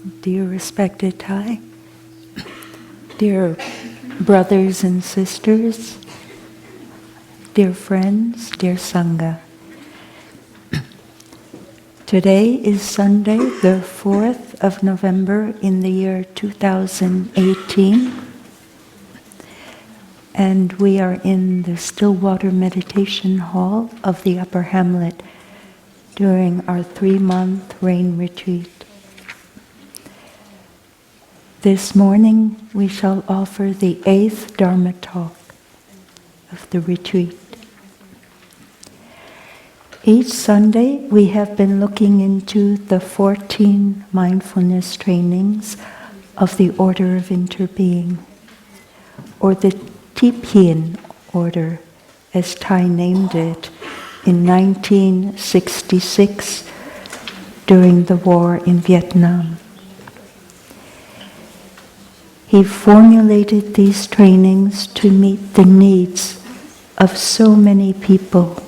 Dear respected Thai, dear brothers and sisters, dear friends, dear Sangha. Today is Sunday, the 4th of November in the year 2018, and we are in the Stillwater Meditation Hall of the Upper Hamlet during our 3-month rain retreat. This morning we shall offer the 8th Dharma talk of the retreat. Each Sunday we have been looking into the 14 mindfulness trainings of the Order of Interbeing, or the Deepen order, as Thai named it in 1966 during the war in Vietnam. He formulated these trainings to meet the needs of so many people,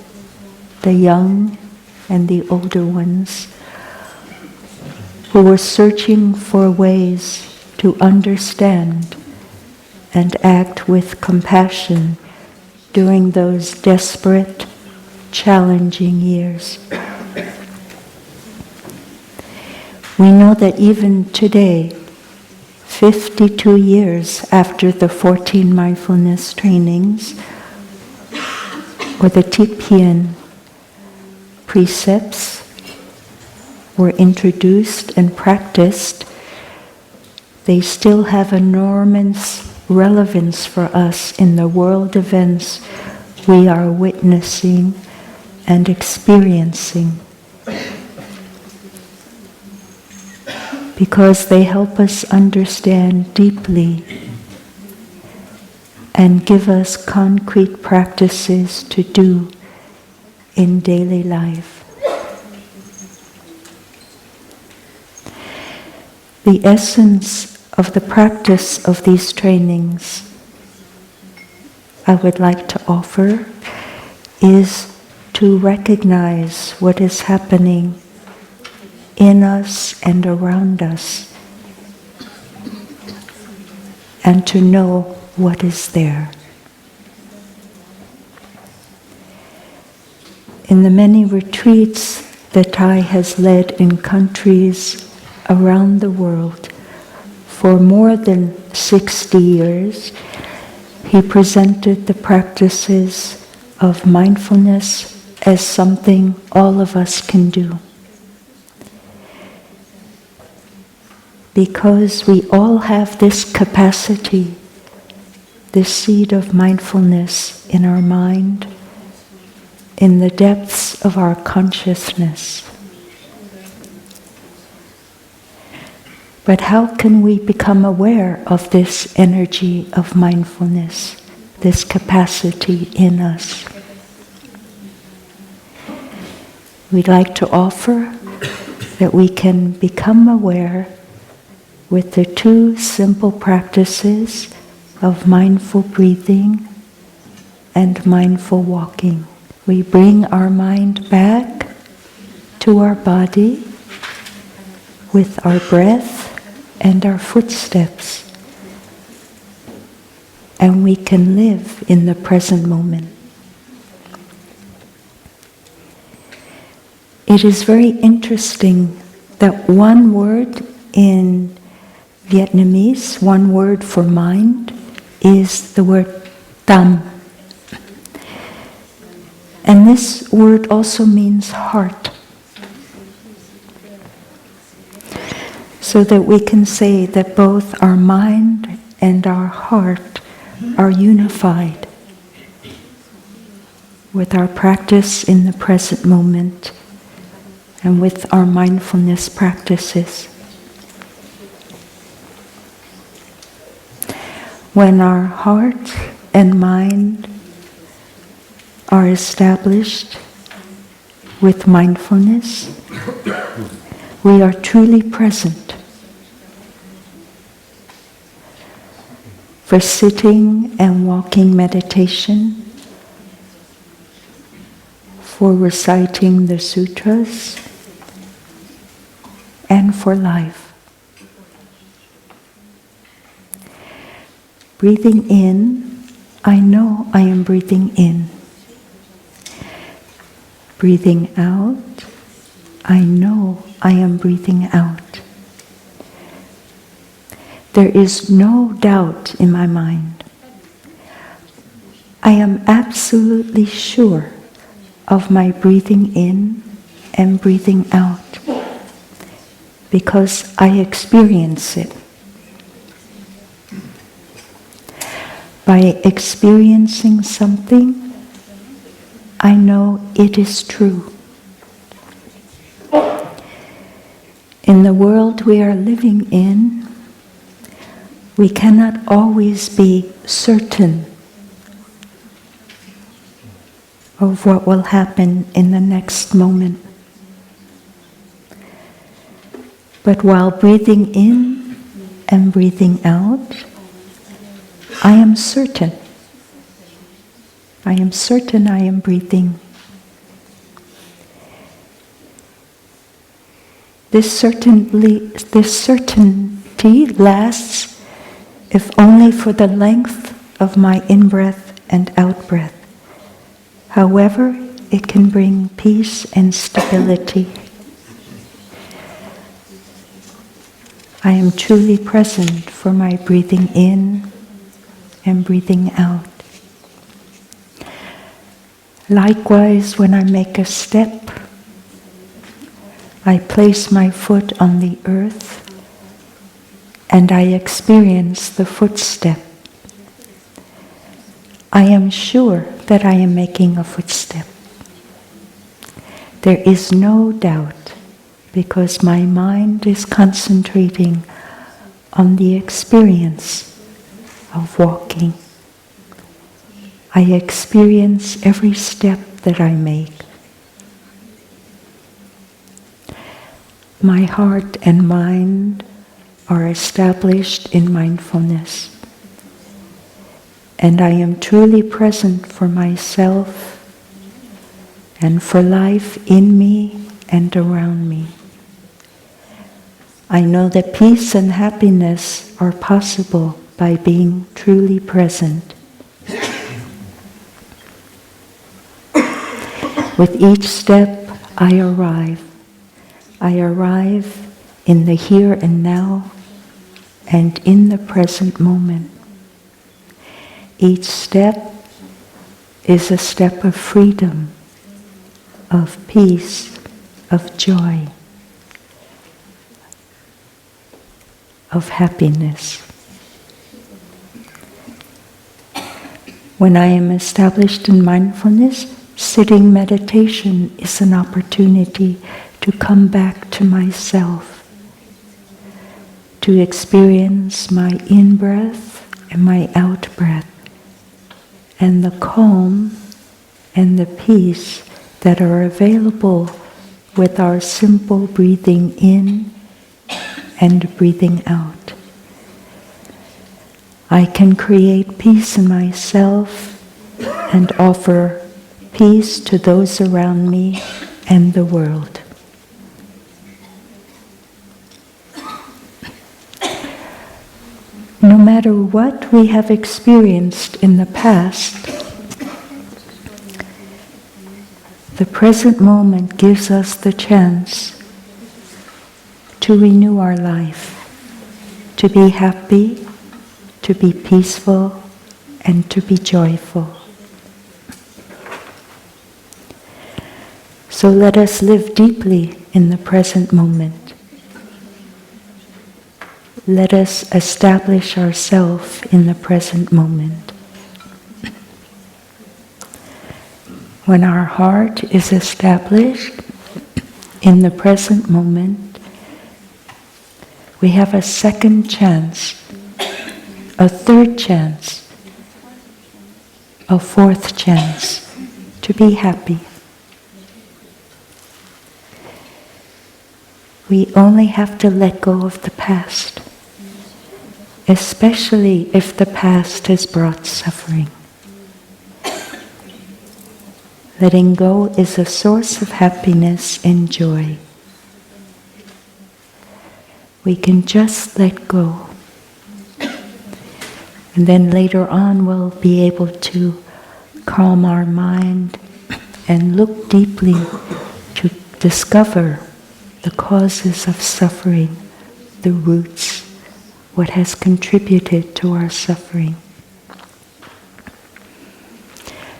the young and the older ones, who were searching for ways to understand and act with compassion during those desperate, challenging years. We know that even today, 52 years after the 14 mindfulness trainings, or the Deepen precepts, were introduced and practiced, they still have enormous relevance for us in the world events we are witnessing and experiencing, because they help us understand deeply and give us concrete practices to do in daily life. The essence of the practice of these trainings I would like to offer is to recognize what is happening in us and around us, and to know what is there. In the many retreats that Thai has led in countries around the world for more than 60 years, he presented the practices of mindfulness as something all of us can do. Because we all have this capacity, this seed of mindfulness in our mind, in the depths of our consciousness. But how can we become aware of this energy of mindfulness, this capacity in us? We'd like to offer that we can become aware with the 2 simple practices of mindful breathing and mindful walking. We bring our mind back to our body with our breath and our footsteps, and we can live in the present moment. It is very interesting that one word in Vietnamese, one word for mind, is the word tâm. And this word also means heart. So that we can say that both our mind and our heart are unified with our practice in the present moment and with our mindfulness practices. When our heart and mind are established with mindfulness, we are truly present. For sitting and walking meditation, for reciting the sutras, and for life. breathing in, I know I am breathing in. Breathing out, I know I am breathing out. There is no doubt in my mind. I am absolutely sure of my breathing in and breathing out because I experience it. By experiencing something, I know it is true. In the world we are living in, we cannot always be certain of what will happen in the next moment. But while breathing in and breathing out, I am certain. I am certain I am breathing. This certainty lasts, if only for the length of my in-breath and out-breath. However, it can bring peace and stability. I am truly present for my breathing in and breathing out. Likewise, when I make a step, I place my foot on the earth and I experience the footstep. I am sure that I am making a footstep. There is no doubt because my mind is concentrating on the experience of walking. I experience every step that I make. My heart and mind are established in mindfulness, and I am truly present for myself and for life in me and around me. I know that peace and happiness are possible by being truly present. With each step, I arrive. I arrive in the here and now and in the present moment. Each step is a step of freedom, of peace, of joy, of happiness. When I am established in mindfulness, sitting meditation is an opportunity to come back to myself, to experience my in-breath and my out-breath, and the calm and the peace that are available with our simple breathing in and breathing out. I can create peace in myself and offer peace to those around me and the world. No matter what we have experienced in the past, the present moment gives us the chance to renew our life, to be happy, to be peaceful, and to be joyful. So let us live deeply in the present moment. Let us establish ourselves in the present moment. When our heart is established in the present moment, we have a second chance, a third chance, a fourth chance to be happy. We only have to let go of the past, especially if the past has brought suffering. Letting go is a source of happiness and joy. We can just let go. And then later on we'll be able to calm our mind and look deeply to discover the causes of suffering, the roots, what has contributed to our suffering.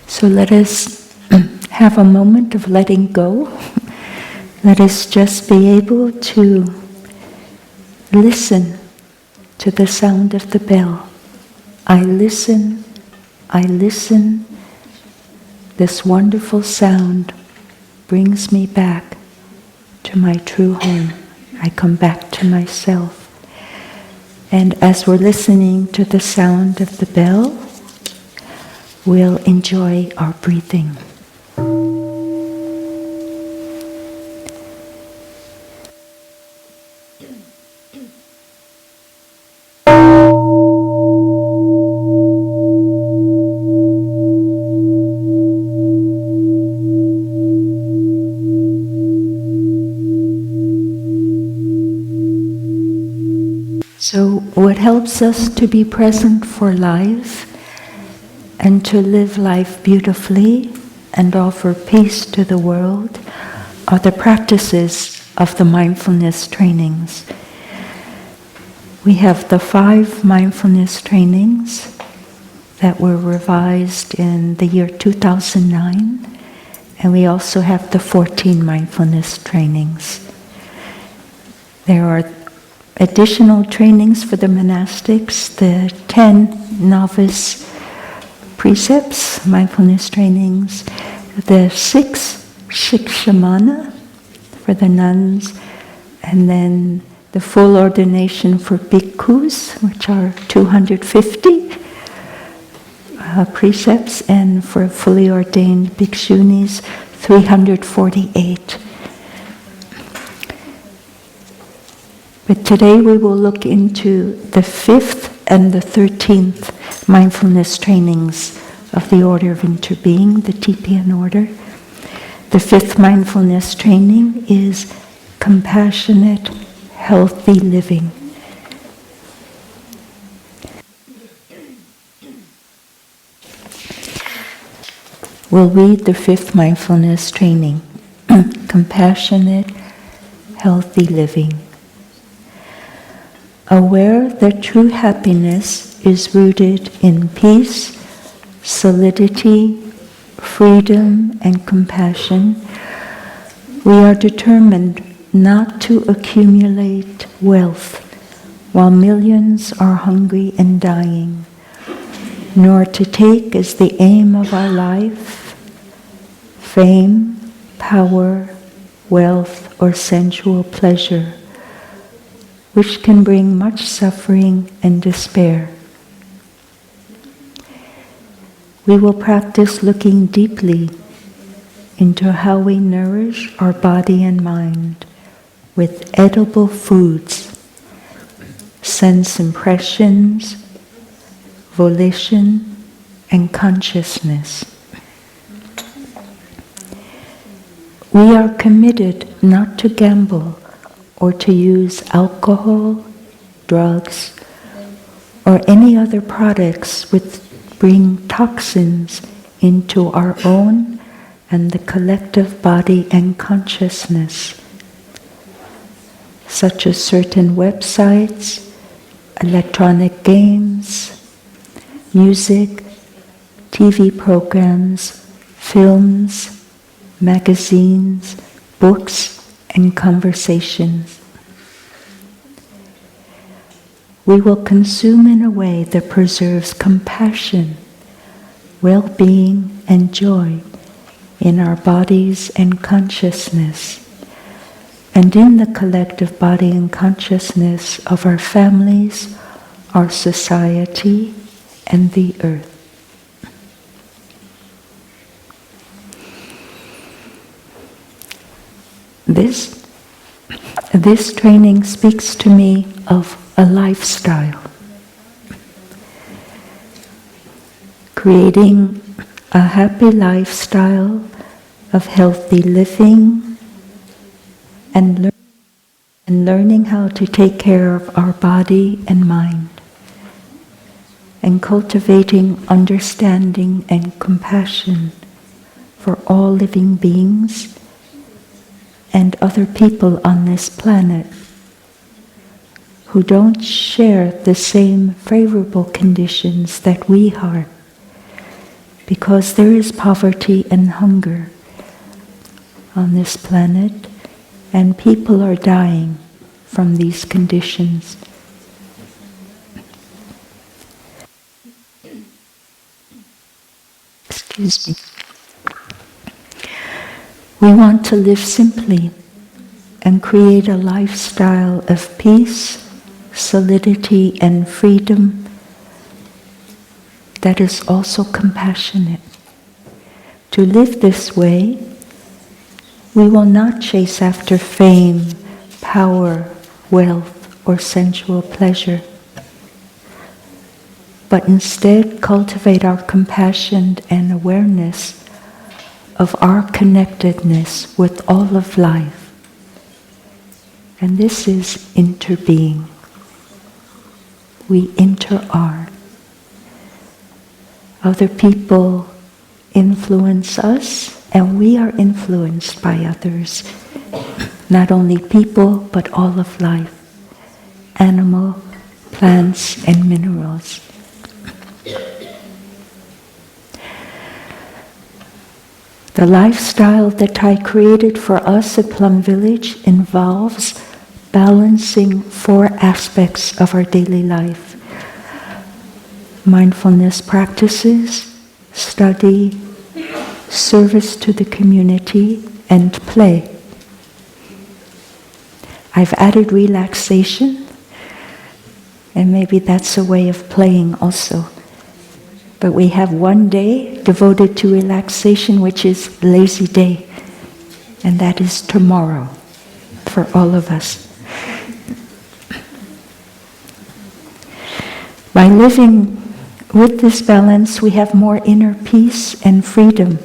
So let us have a moment of letting go. Let us just be able to listen to the sound of the bell. I listen. This wonderful sound brings me back to my true home. I come back to myself. And as we're listening to the sound of the bell, we'll enjoy our breathing. So what helps us to be present for life and to live life beautifully and offer peace to the world are the practices of the mindfulness trainings. We have the 5 mindfulness trainings that were revised in the year 2009, and we also have the 14 mindfulness trainings. There are additional trainings for the monastics, the 10 novice precepts, mindfulness trainings, the 6 shikshamana for the nuns, and then the full ordination for bhikkhus, which are 250 precepts, and for fully ordained bhikshunis, 348. But today we will look into the 5th and the 13th mindfulness trainings of the Order of Interbeing, the deepen order. The 5th mindfulness training is compassionate, healthy living. We'll read the 5th mindfulness training, compassionate, healthy living. Aware that true happiness is rooted in peace, solidity, freedom, and compassion, we are determined not to accumulate wealth while millions are hungry and dying, nor to take as the aim of our life fame, power, wealth, or sensual pleasure, which can bring much suffering and despair. We will practice looking deeply into how we nourish our body and mind with edible foods, sense impressions, volition, and consciousness. We are committed not to gamble or to use alcohol, drugs, or any other products which bring toxins into our own and the collective body and consciousness, such as certain websites, electronic games, music, TV programs, films, magazines, books, and conversations. We will consume in a way that preserves compassion, well-being, and joy in our bodies and consciousness, and in the collective body and consciousness of our families, our society, and the earth. This training speaks to me of a lifestyle. Creating a happy lifestyle of healthy living and learning how to take care of our body and mind. and cultivating understanding and compassion for all living beings and other people on this planet who don't share the same favorable conditions that we are, because there is poverty and hunger on this planet, and people are dying from these conditions. Excuse me. We want to live simply and create a lifestyle of peace, solidity, and freedom that is also compassionate. To live this way, we will not chase after fame, power, wealth, or sensual pleasure, but instead cultivate our compassion and awareness of our connectedness with all of life. And this is interbeing. We inter-are. Other people influence us, and we are influenced by others. Not only people, but all of life. Animal, plants, and minerals. The lifestyle that I created for us at Plum Village involves balancing 4 aspects of our daily life: mindfulness practices, study, service to the community, and play. I've added relaxation, and maybe that's a way of playing also. But we have one day devoted to relaxation, which is lazy day, and that is tomorrow for all of us. By living with this balance, we have more inner peace and freedom.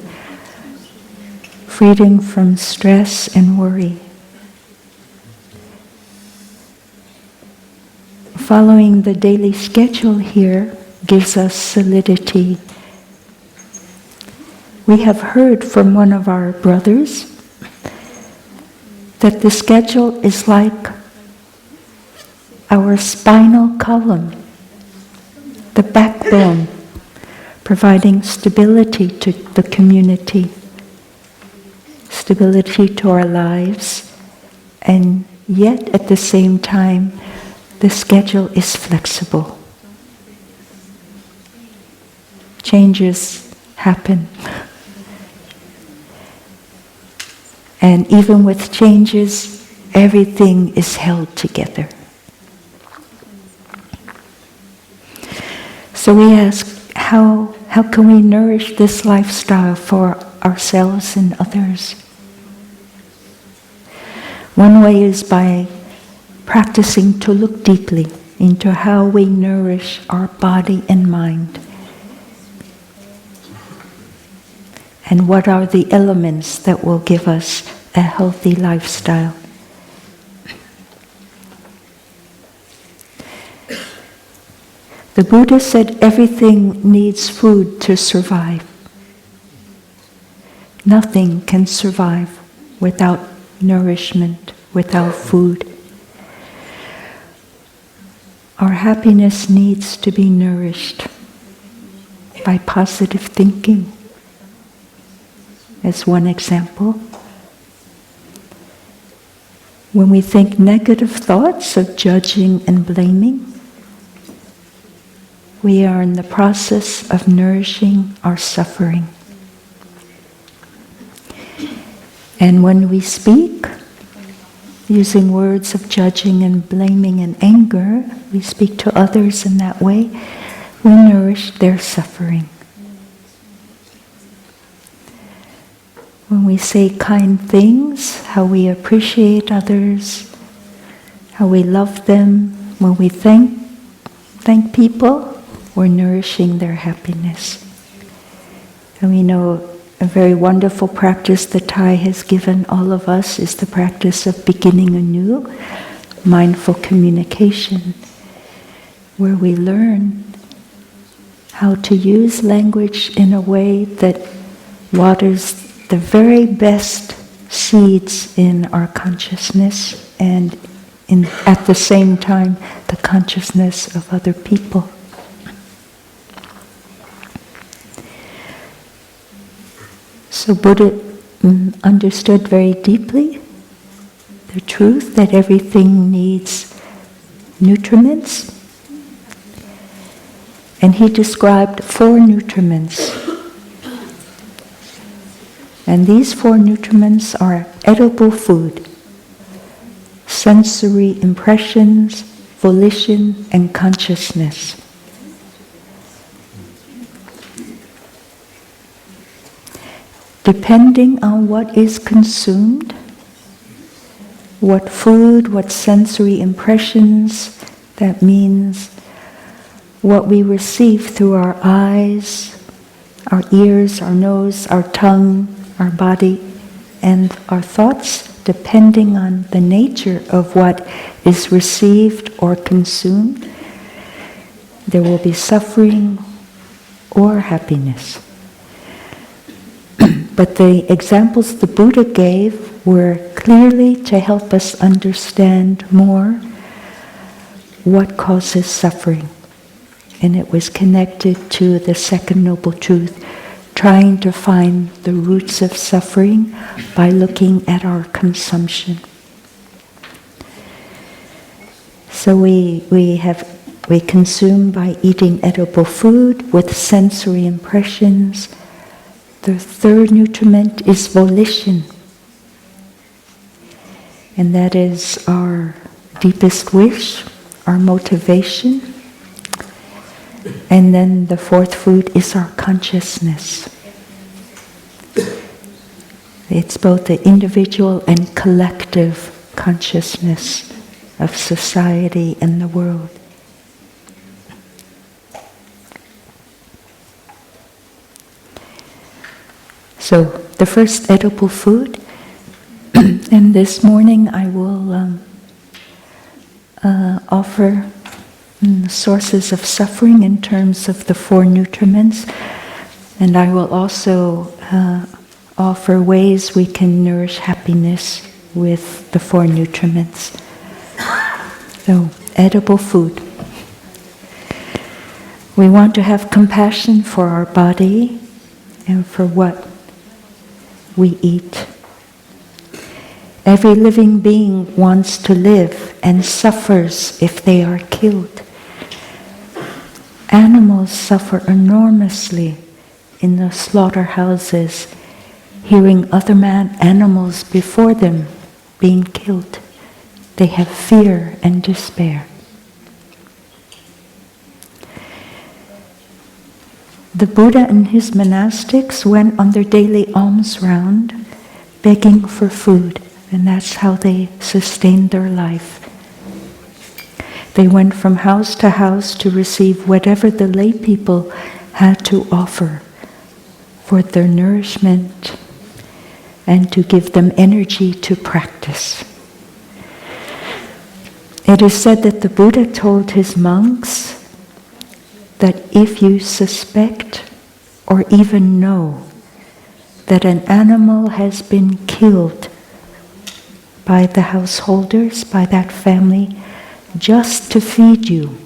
Freedom from stress and worry. Following the daily schedule here gives us solidity. We have heard from one of our brothers that the schedule is like our spinal column, the backbone, providing stability to the community, stability to our lives, and yet at the same time, the schedule is flexible. Changes happen. And even with changes, everything is held together. So we ask, how can we nourish this lifestyle for ourselves and others? One way is by practicing to look deeply into how we nourish our body and mind. And what are the elements that will give us a healthy lifestyle? The Buddha said everything needs food to survive. Nothing can survive without nourishment, without food. Our happiness needs to be nourished by positive thinking, as one example. When we think negative thoughts of judging and blaming, we are in the process of nourishing our suffering. And when we speak, using words of judging and blaming and anger, we speak to others in that way, we nourish their suffering. When we say kind things, how we appreciate others, how we love them, when we thank people, we're nourishing their happiness. And we know a very wonderful practice that Thai has given all of us is the practice of beginning anew, mindful communication, where we learn how to use language in a way that waters the very best seeds in our consciousness and at the same time the consciousness of other people. So Buddha understood very deeply the truth that everything needs nutriments. And he described 4 nutriments. And these 4 nutriments are edible food, sensory impressions, volition, and consciousness. Depending on what is consumed, what food, what sensory impressions, that means what we receive through our eyes, our ears, our nose, our tongue, our body, and our thoughts, depending on the nature of what is received or consumed, there will be suffering or happiness. But the examples the Buddha gave were clearly to help us understand more what causes suffering. And it was connected to the second noble truth, trying to find the roots of suffering by looking at our consumption. So we consume by eating edible food with sensory impressions. The third nutriment is volition. And that is our deepest wish, our motivation. And then the fourth food is our consciousness. It's both the individual and collective consciousness of society and the world. So the first edible food, and this morning I will offer sources of suffering in terms of the 4 nutriments, and I will also offer ways we can nourish happiness with the 4 nutriments. So, edible food. We want to have compassion for our body and for what we eat. Every living being wants to live and suffers if they are killed. Animals suffer enormously in the slaughterhouses, hearing other animals before them being killed. They have fear and despair. The Buddha and his monastics went on their daily alms round, begging for food, and that's how they sustained their life. They went from house to house to receive whatever the lay people had to offer for their nourishment and to give them energy to practice. It is said that the Buddha told his monks that if you suspect or even know that an animal has been killed by the householders, by that family, just to feed you,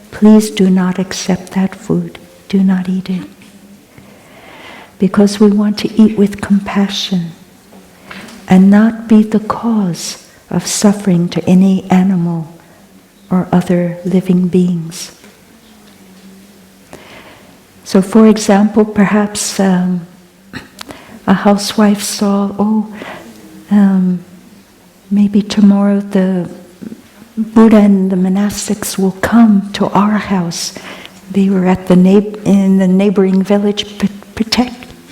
please do not accept that food. Do not eat it. Because we want to eat with compassion and not be the cause of suffering to any animal or other living beings. So, for example, perhaps a housewife saw, maybe tomorrow the Buddha and the monastics will come to our house. They were at in the neighboring village.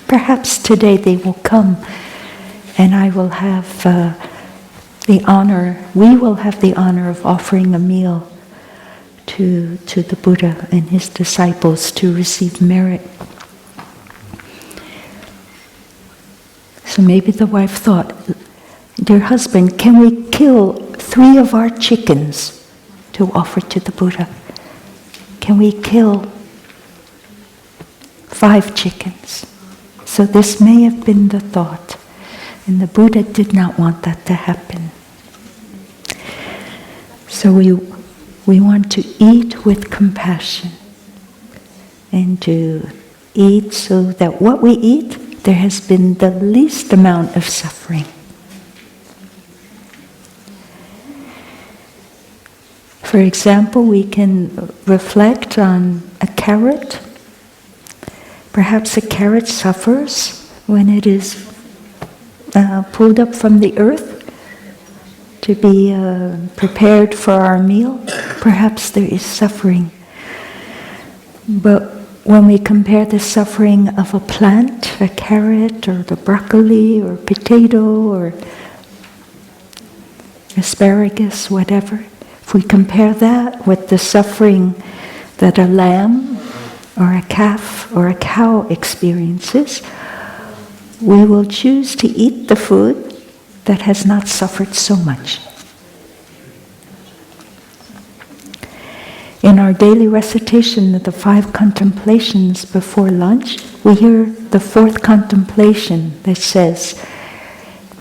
Perhaps today they will come, and I will have we will have the honor of offering a meal to the Buddha and his disciples to receive merit. So maybe the wife thought, dear husband, can we kill 3 of our chickens to offer to the Buddha? Can we kill 5 chickens. So this may have been the thought. And the Buddha did not want that to happen. So we want to eat with compassion. And to eat so that what we eat, there has been the least amount of suffering. For example, we can reflect on a carrot. Perhaps a carrot suffers when it is pulled up from the earth to be prepared for our meal. Perhaps there is suffering. But when we compare the suffering of a plant, a carrot or the broccoli or potato or asparagus, whatever, if we compare that with the suffering that a lamb or a calf or a cow experiences, we will choose to eat the food that has not suffered so much. In our daily recitation of the 5 contemplations before lunch, we hear the 4th contemplation that says,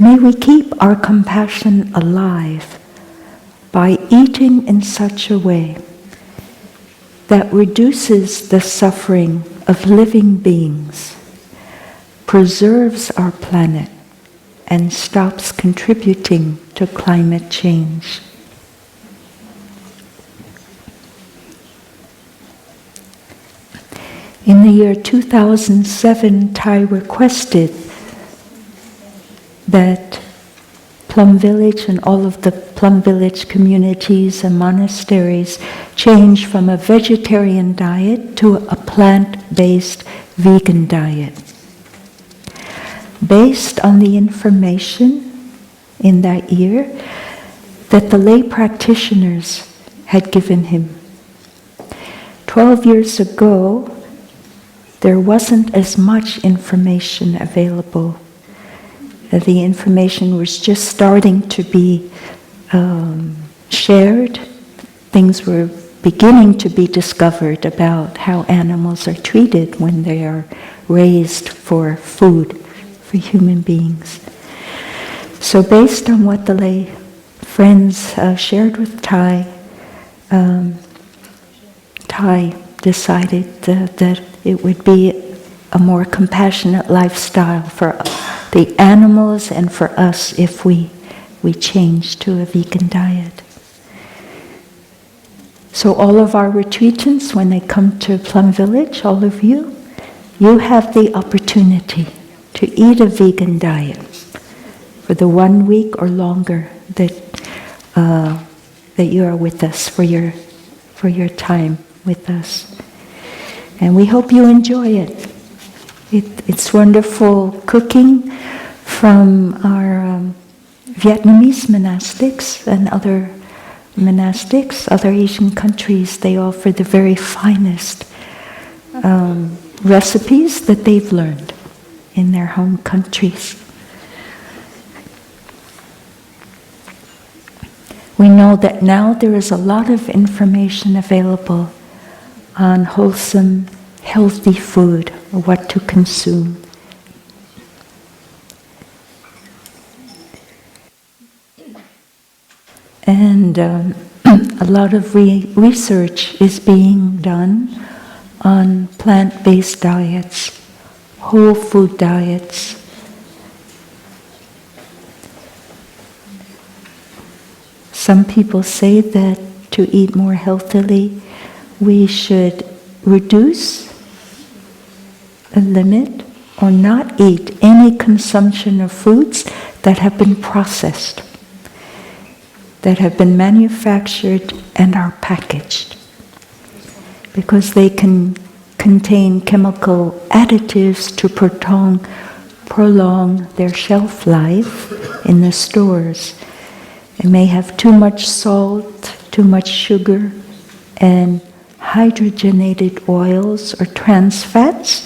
"May we keep our compassion alive by eating in such a way that reduces the suffering of living beings, preserves our planet, and stops contributing to climate change." In the year 2007, Thai requested that Plum Village and all of the Plum Village communities and monasteries change from a vegetarian diet to a plant-based vegan diet. Based on the information in that year that the lay practitioners had given him. 12 years ago, there wasn't as much information available. The information was just starting to be shared. Things were beginning to be discovered about how animals are treated when they are raised for food for human beings. So based on what the lay friends shared with Thai, Thai decided that it would be a more compassionate lifestyle for the animals and for us if we change to a vegan diet. So all of our retreatants, when they come to Plum Village, all of you have the opportunity to eat a vegan diet for the 1 week or longer that you are with us, for your time with us. And we hope you enjoy it. It's wonderful cooking from our Vietnamese monastics and other monastics, other Asian countries. They offer the very finest recipes that they've learned in their home countries. We know that now there is a lot of information available on wholesome, healthy food, or what to consume. And a lot of research is being done on plant-based diets, whole food diets. Some people say that to eat more healthily, we should reduce, limit, or not eat any consumption of foods that have been processed, that have been manufactured and are packaged, because they can contain chemical additives to prolong their shelf life in the stores. It may have too much salt, too much sugar, and hydrogenated oils or trans fats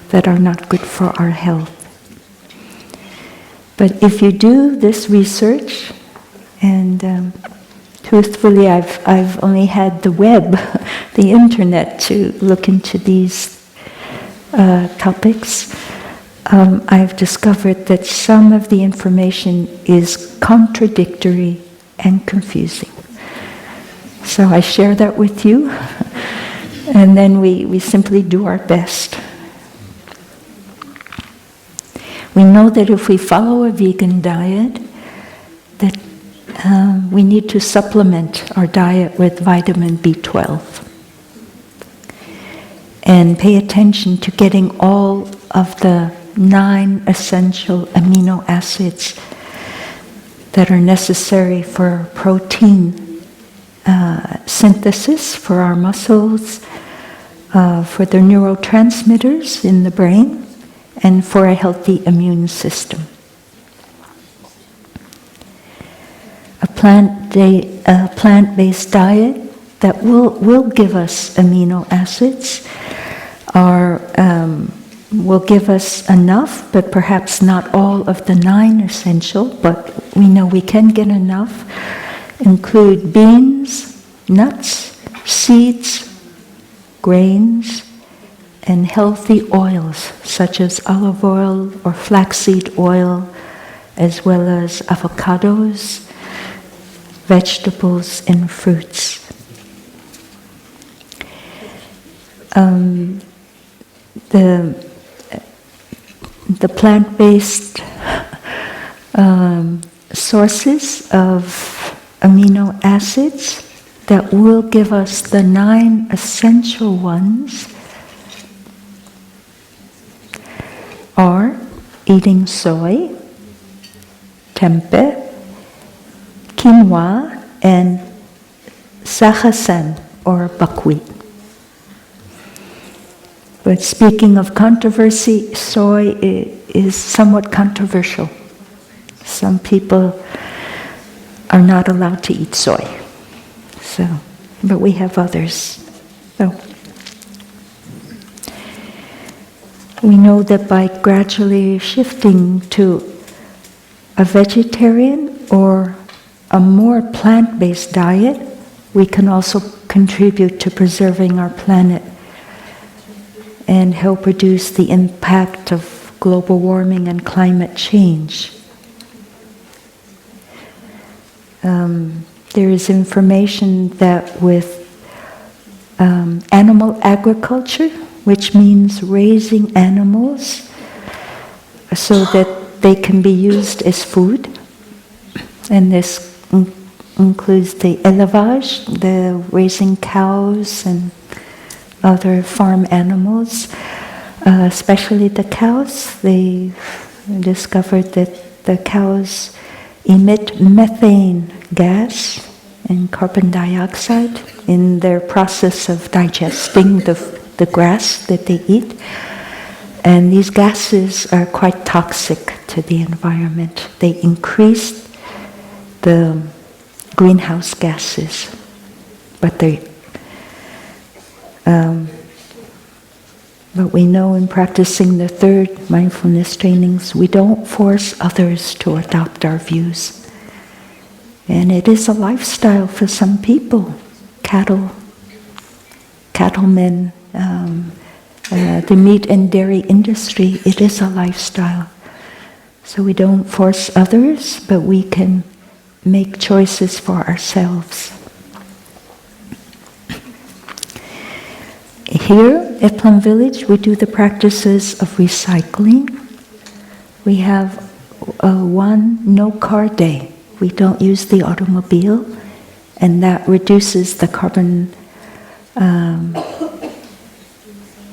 that are not good for our health. But if you do this research, and truthfully I've only had the web, the internet, to look into these topics, I've discovered that some of the information is contradictory and confusing. So I share that with you, and then we simply do our best. We know that if we follow a vegan diet, that we need to supplement our diet with vitamin B12 and pay attention to getting all of the 9 essential amino acids that are necessary for protein synthesis for our muscles, for the neurotransmitters in the brain, and for a healthy immune system. A plant-based diet that will give us amino acids will give us enough, but perhaps not all of the 9 essential, but we know we can get enough. Include beans, nuts, seeds, grains, and healthy oils such as olive oil or flaxseed oil, as well as avocados, vegetables, and fruits. The plant-based sources of amino acids that will give us the 9 essential ones are eating soy, tempeh, quinoa, and sarrasin, or buckwheat. But speaking of controversy, soy is somewhat controversial. Some people are not allowed to eat soy. But we have others. So we know that by gradually shifting to a vegetarian or a more plant-based diet, we can also contribute to preserving our planet and help reduce the impact of global warming and climate change. There is information that with animal agriculture, which means raising animals so that they can be used as food, and this includes the élevage, the raising cows and other farm animals, especially the cows. They discovered that the cows emit methane gas and carbon dioxide in their process of digesting the grass that they eat. And these gases are quite toxic to the environment. They increase the greenhouse gases, but we know in practicing the 3rd mindfulness trainings, we don't force others to adopt our views. And it is a lifestyle for some people. Cattlemen, the meat and dairy industry, it is a lifestyle. So we don't force others, but we can make choices for ourselves. Here at Plum Village, we do the practices of recycling. We have one no-car day. We don't use the automobile, and that reduces the carbon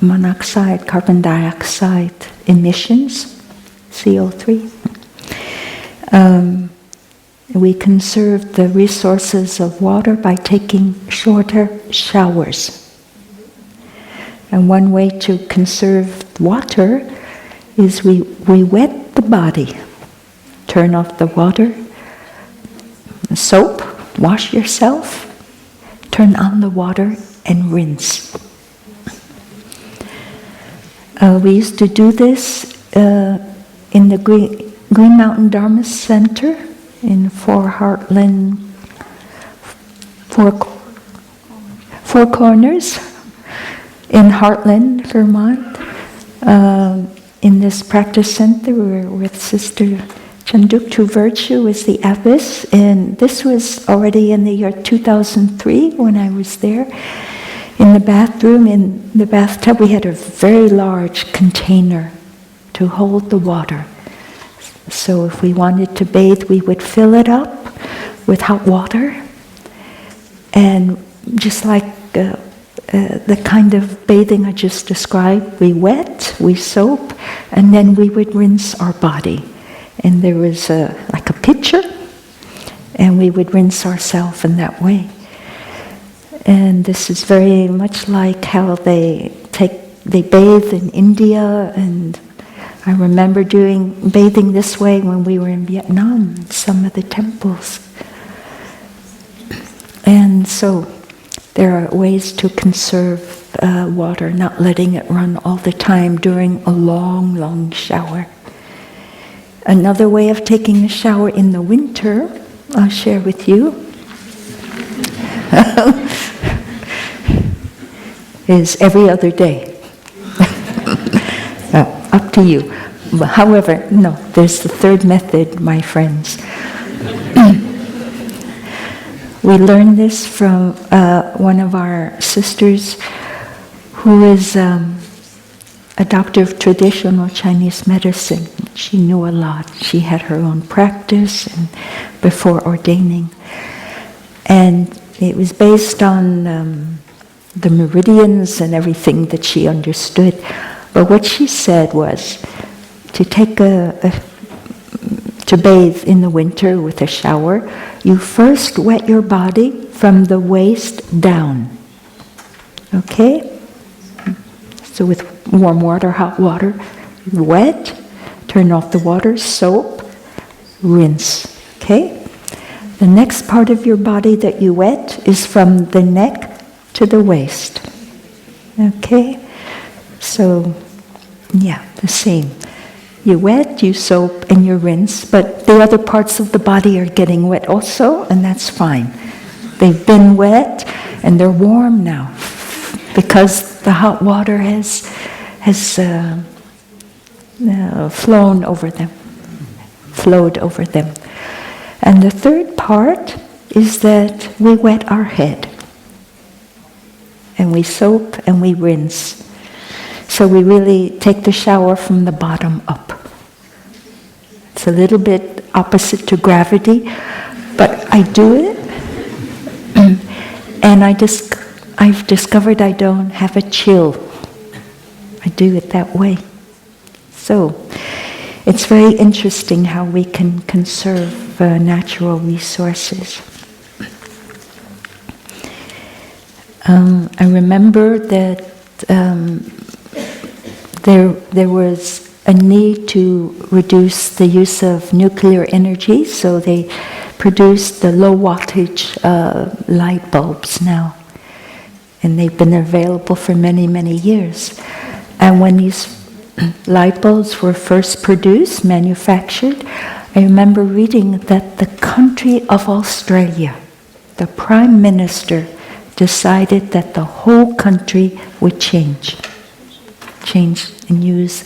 monoxide, carbon dioxide emissions, CO2. We conserve the resources of water by taking shorter showers. And one way to conserve water is we wet the body. Turn off the water, soap, wash yourself, turn on the water and rinse. We used to do this in the Green Mountain Dharma Center in Four Corners in Heartland, Vermont. in this practice center, we were with Sister Chanduktu Virtue was the abbess, and this was already in the year 2003 when I was there. In the bathroom, in the bathtub, we had a very large container to hold the water. So if we wanted to bathe, we would fill it up with hot water, and just like the kind of bathing I just described, we wet, we soap, and then we would rinse our body. And there was like a pitcher, and we would rinse ourselves in that way. And this is very much like how they bathe in India, and I remember bathing this way when we were in Vietnam, in some of the temples. And so there are ways to conserve water, not letting it run all the time during a long, long shower. Another way of taking a shower in the winter, I'll share with you, is every other day. Up to you. However, no, there's the third method, my friends. We learned this from one of our sisters who is a doctor of traditional Chinese medicine. She knew a lot. She had her own practice and before ordaining. And it was based on the meridians and everything that she understood. But what she said was to to bathe in the winter with a shower, you first wet your body from the waist down. Okay? So with warm water, hot water, wet, turn off the water, soap, rinse. Okay? The next part of your body that you wet is from the neck to the waist. Okay? So, yeah, the same. You wet, you soap, and you rinse, but the other parts of the body are getting wet also, and that's fine. They've been wet, and they're warm now, because the hot water has flowed over them. And the third part is that we wet our head, and we soap, and we rinse. So we really take the shower from the bottom up. It's a little bit opposite to gravity, but I do it, and I've discovered I don't have a chill. I do it that way. So it's very interesting how we can conserve natural resources. I remember that there was a need to reduce the use of nuclear energy, so they produced the low wattage light bulbs now. And they've been available for many, many years. And when these light bulbs were first produced, manufactured, I remember reading that the country of Australia, the Prime Minister, decided that the whole country would change and use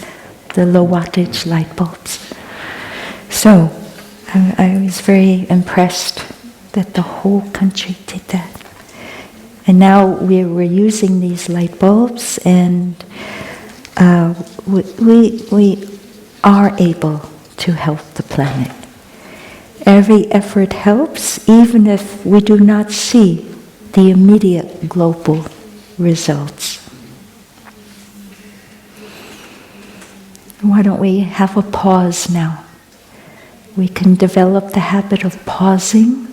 the low wattage light bulbs. So I was very impressed that the whole country did that. And now we're using these light bulbs, and we are able to help the planet. Every effort helps, even if we do not see the immediate global results. Why don't we have a pause now? We can develop the habit of pausing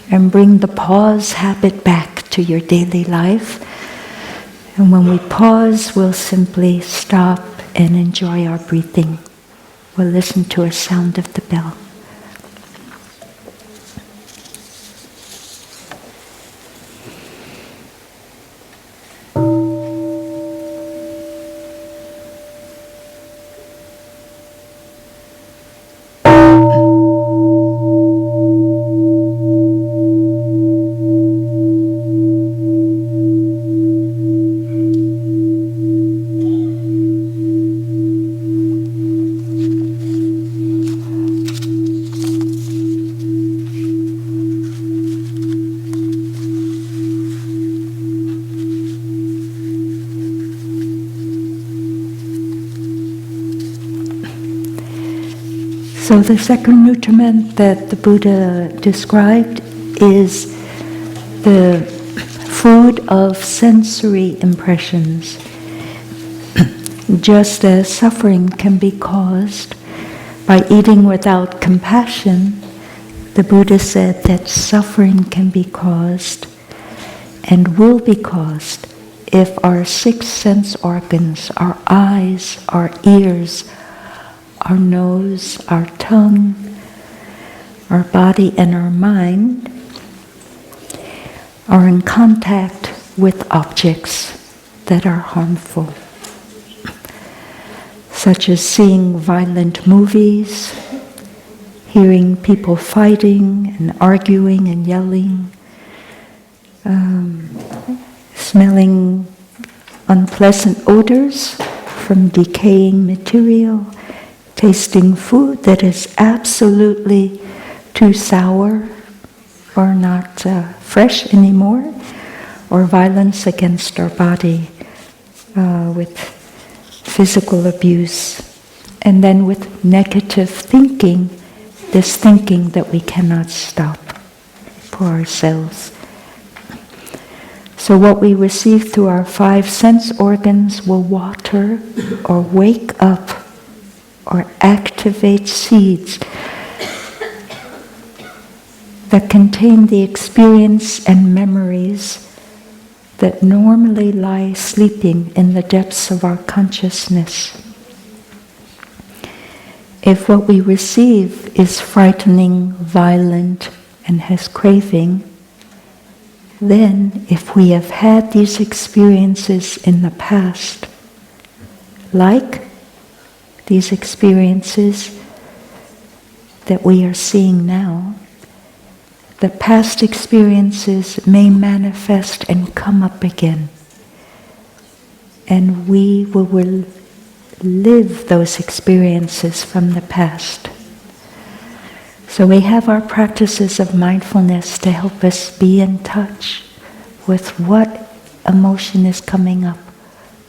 and bring the pause habit back to your daily life. And when we pause, we'll simply stop and enjoy our breathing. We'll listen to a sound of the bell. So the second nutriment that the Buddha described is the food of sensory impressions. Just as suffering can be caused by eating without compassion, the Buddha said that suffering can be caused and will be caused if our 6 sense organs, our eyes, our ears, our nose, our tongue, our body, and our mind are in contact with objects that are harmful, such as seeing violent movies, hearing people fighting and arguing and yelling, smelling unpleasant odors from decaying material, tasting food that is absolutely too sour or not fresh anymore, or violence against our body with physical abuse, and then with negative thinking, this thinking that we cannot stop for ourselves. So what we receive through our 5 sense organs will water or wake up or activate seeds that contain the experience and memories that normally lie sleeping in the depths of our consciousness. If what we receive is frightening, violent, and has craving, then if we have had these experiences in the past, like these experiences that we are seeing now, the past experiences may manifest and come up again. And we will live those experiences from the past. So we have our practices of mindfulness to help us be in touch with what emotion is coming up,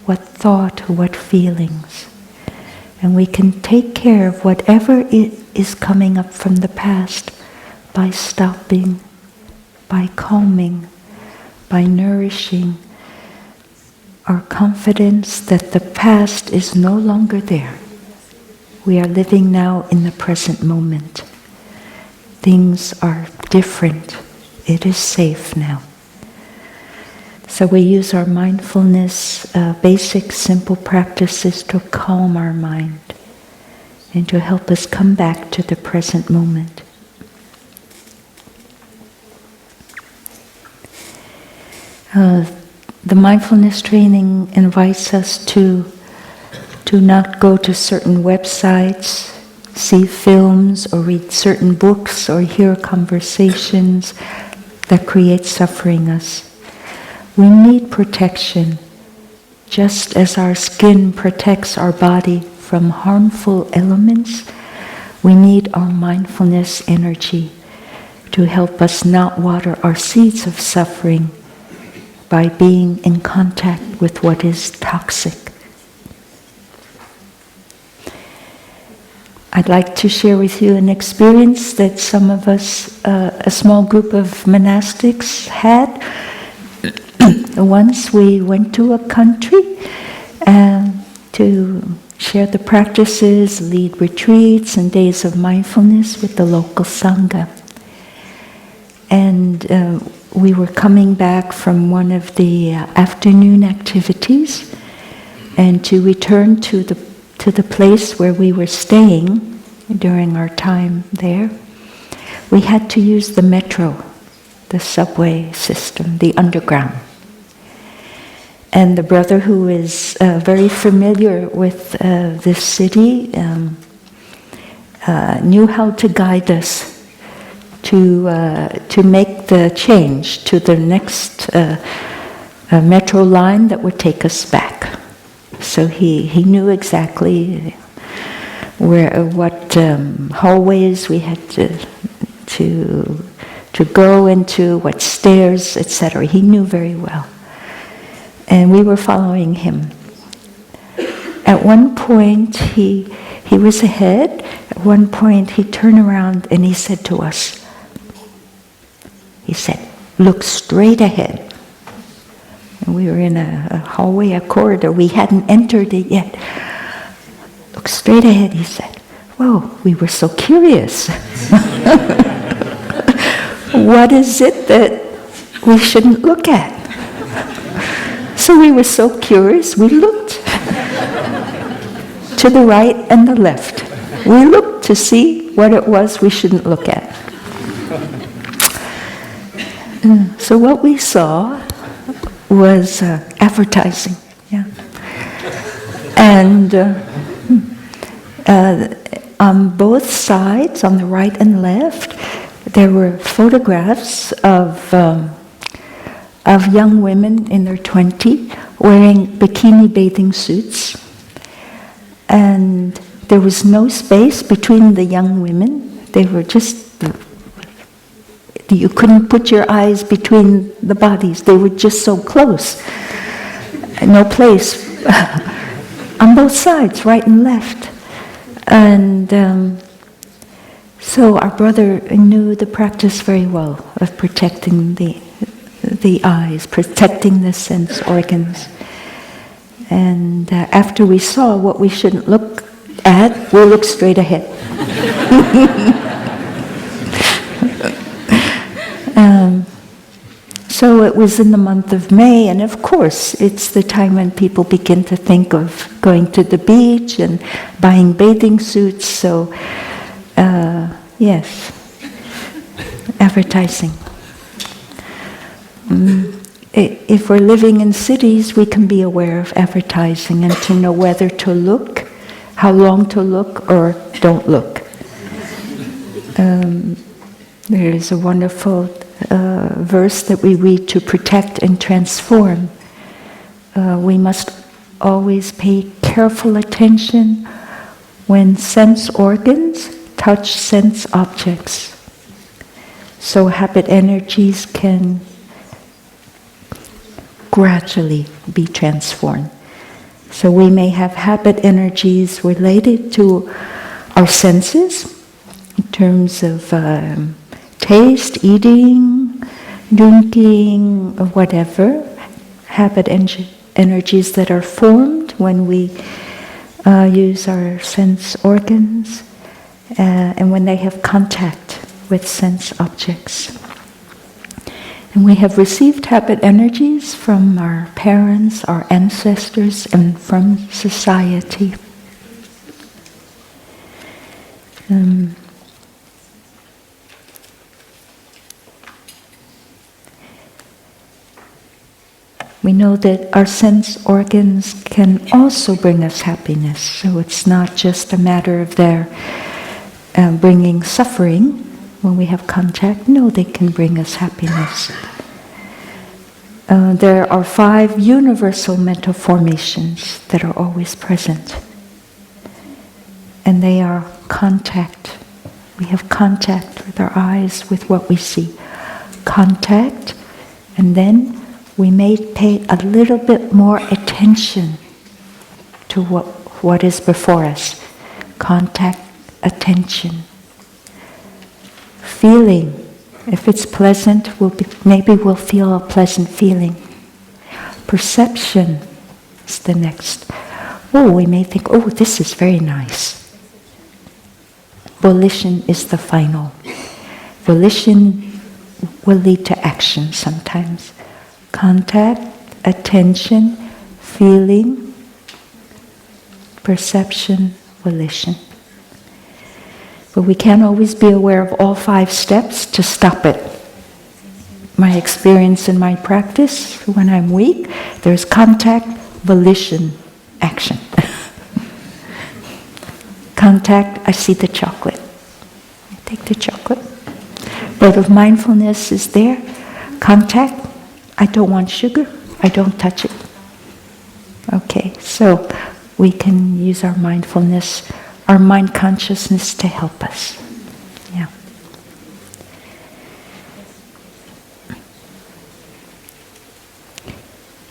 what thought, what feelings. And we can take care of whatever is coming up from the past by stopping, by calming, by nourishing our confidence that the past is no longer there. We are living now in the present moment. Things are different. It is safe now. So we use our mindfulness, basic, simple practices to calm our mind and to help us come back to the present moment. The mindfulness training invites us to not go to certain websites, see films, or read certain books, or hear conversations that create suffering us. We need protection, just as our skin protects our body from harmful elements. We need our mindfulness energy to help us not water our seeds of suffering by being in contact with what is toxic. I'd like to share with you an experience that some of us, a small group of monastics had. Once we went to a country to share the practices, lead retreats and days of mindfulness with the local Sangha. And we were coming back from one of the afternoon activities, and to return to the place where we were staying during our time there, we had to use the metro, the subway system, the underground. And the brother who is very familiar with this city knew how to guide us to make the change to the next metro line that would take us back. So he knew exactly what hallways we had to go into, what stairs, etc. He knew very well. And we were following him. At one point, he he was ahead. At one point, he turned around and he said to us, he said, "Look straight ahead." And we were in a hallway, a corridor. We hadn't entered it yet. "Look straight ahead," he said. Whoa, we were so curious. What is it that we shouldn't look at? So we were so curious, we looked to the right and the left. We looked to see what it was we shouldn't look at. So what we saw was advertising. Yeah. And on both sides, on the right and left, there were photographs of young women in their 20s wearing bikini bathing suits. And there was no space between the young women. They were just, you couldn't put your eyes between the bodies. They were just so close. No place on both sides, right and left. And so our brother knew the practice very well of protecting the eyes, protecting the sense organs. And after we saw what we shouldn't look at, we looked straight ahead. So it was in the month of May, and of course it's the time when people begin to think of going to the beach and buying bathing suits. So yes, advertising. If we're living in cities, we can be aware of advertising and to know whether to look, how long to look, or don't look. There is a wonderful verse that we read: to protect and transform. We must always pay careful attention when sense organs touch sense objects. So habit energies can gradually be transformed. So we may have habit energies related to our senses in terms of taste, eating, drinking, or whatever. Habit energies that are formed when we use our sense organs and when they have contact with sense objects. And we have received habit energies from our parents, our ancestors, and from society. We know that our sense organs can also bring us happiness. So it's not just a matter of their bringing suffering when we have contact. No, they can bring us happiness. There are 5 universal mental formations that are always present. And they are contact. We have contact with our eyes, with what we see. Contact, and then we may pay a little bit more attention to what is before us. Contact, attention. Feeling. If it's pleasant, maybe we'll feel a pleasant feeling. Perception is the next. Oh, we may think, oh, this is very nice. Volition is the final. Volition will lead to action sometimes. Contact, attention, feeling, perception, volition. But we can't always be aware of all 5 steps to stop it. My experience in my practice, when I'm weak, there's contact, volition, action. Contact, I see the chocolate. I take the chocolate. But if mindfulness is there, contact, I don't want sugar, I don't touch it. Okay, so we can use our mindfulness, our mind consciousness to help us. Yeah.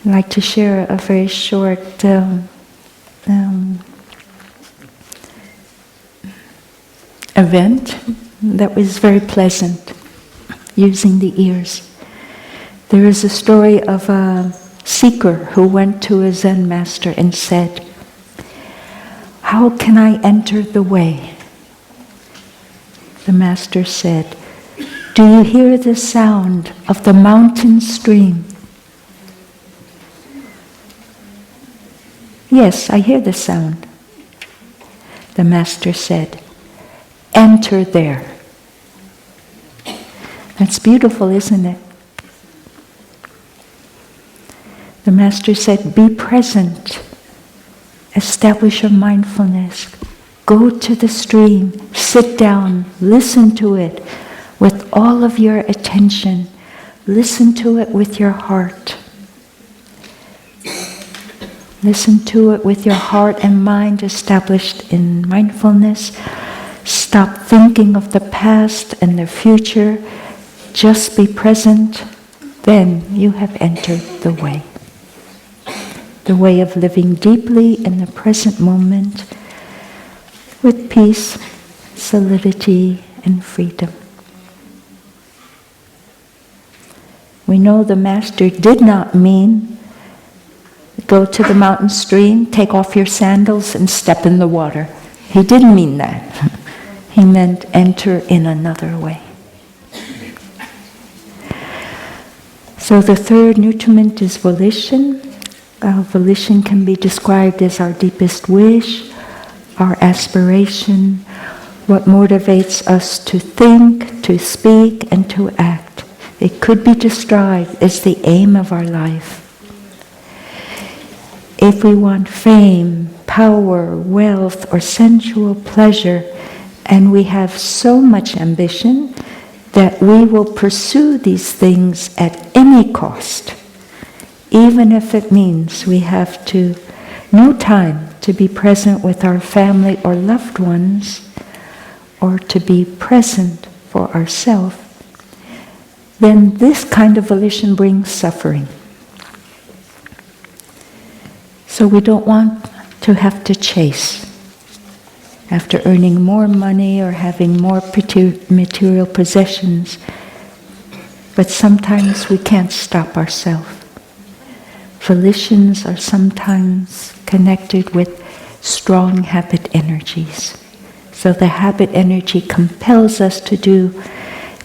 I'd like to share a very short event that was very pleasant, using the ears. There is a story of a seeker who went to a Zen master and said, "How can I enter the way?" The master said, "Do you hear the sound of the mountain stream?" "Yes, I hear the sound." The master said, "Enter there." That's beautiful, isn't it? The master said, "Be present. Establish your mindfulness. Go to the stream. Sit down. Listen to it with all of your attention. Listen to it with your heart. Listen to it with your heart and mind established in mindfulness. Stop thinking of the past and the future. Just be present. Then you have entered the way. The way of living deeply in the present moment with peace, solidity, and freedom. We know the Master did not mean go to the mountain stream, take off your sandals, and step in the water. He didn't mean that. He meant enter in another way. So the third nutriment is volition. Volition can be described as our deepest wish, our aspiration, what motivates us to think, to speak, and to act. It could be described as the aim of our life. If we want fame, power, wealth, or sensual pleasure, and we have so much ambition that we will pursue these things at any cost, even if it means we have no time to be present with our family or loved ones, or to be present for ourselves, then this kind of volition brings suffering. So we don't want to have to chase after earning more money or having more material possessions, but sometimes we can't stop ourselves. Volitions are sometimes connected with strong habit energies. So the habit energy compels us to do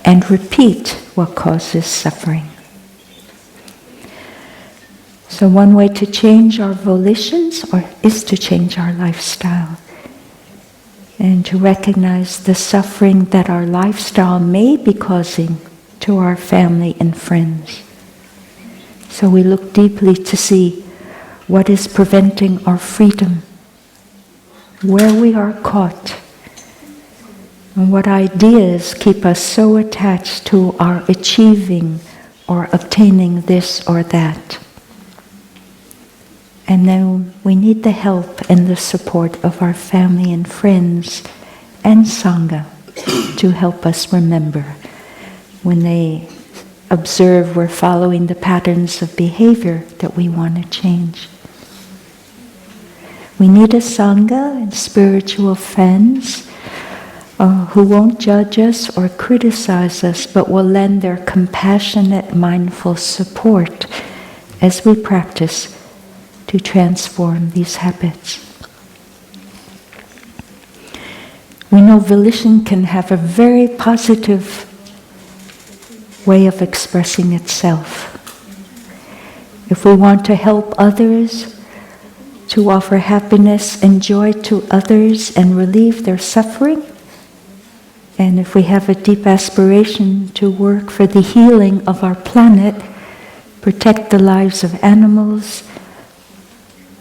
and repeat what causes suffering. So one way to change our volitions is to change our lifestyle and to recognize the suffering that our lifestyle may be causing to our family and friends. So we look deeply to see what is preventing our freedom, where we are caught, and what ideas keep us so attached to our achieving or obtaining this or that. And then we need the help and the support of our family and friends and Sangha to help us remember when they observe we're following the patterns of behavior that we want to change. We need a Sangha and spiritual friends who won't judge us or criticize us, but will lend their compassionate, mindful support as we practice to transform these habits. We know volition can have a very positive way of expressing itself. If we want to help others, to offer happiness and joy to others and relieve their suffering, and if we have a deep aspiration to work for the healing of our planet, protect the lives of animals,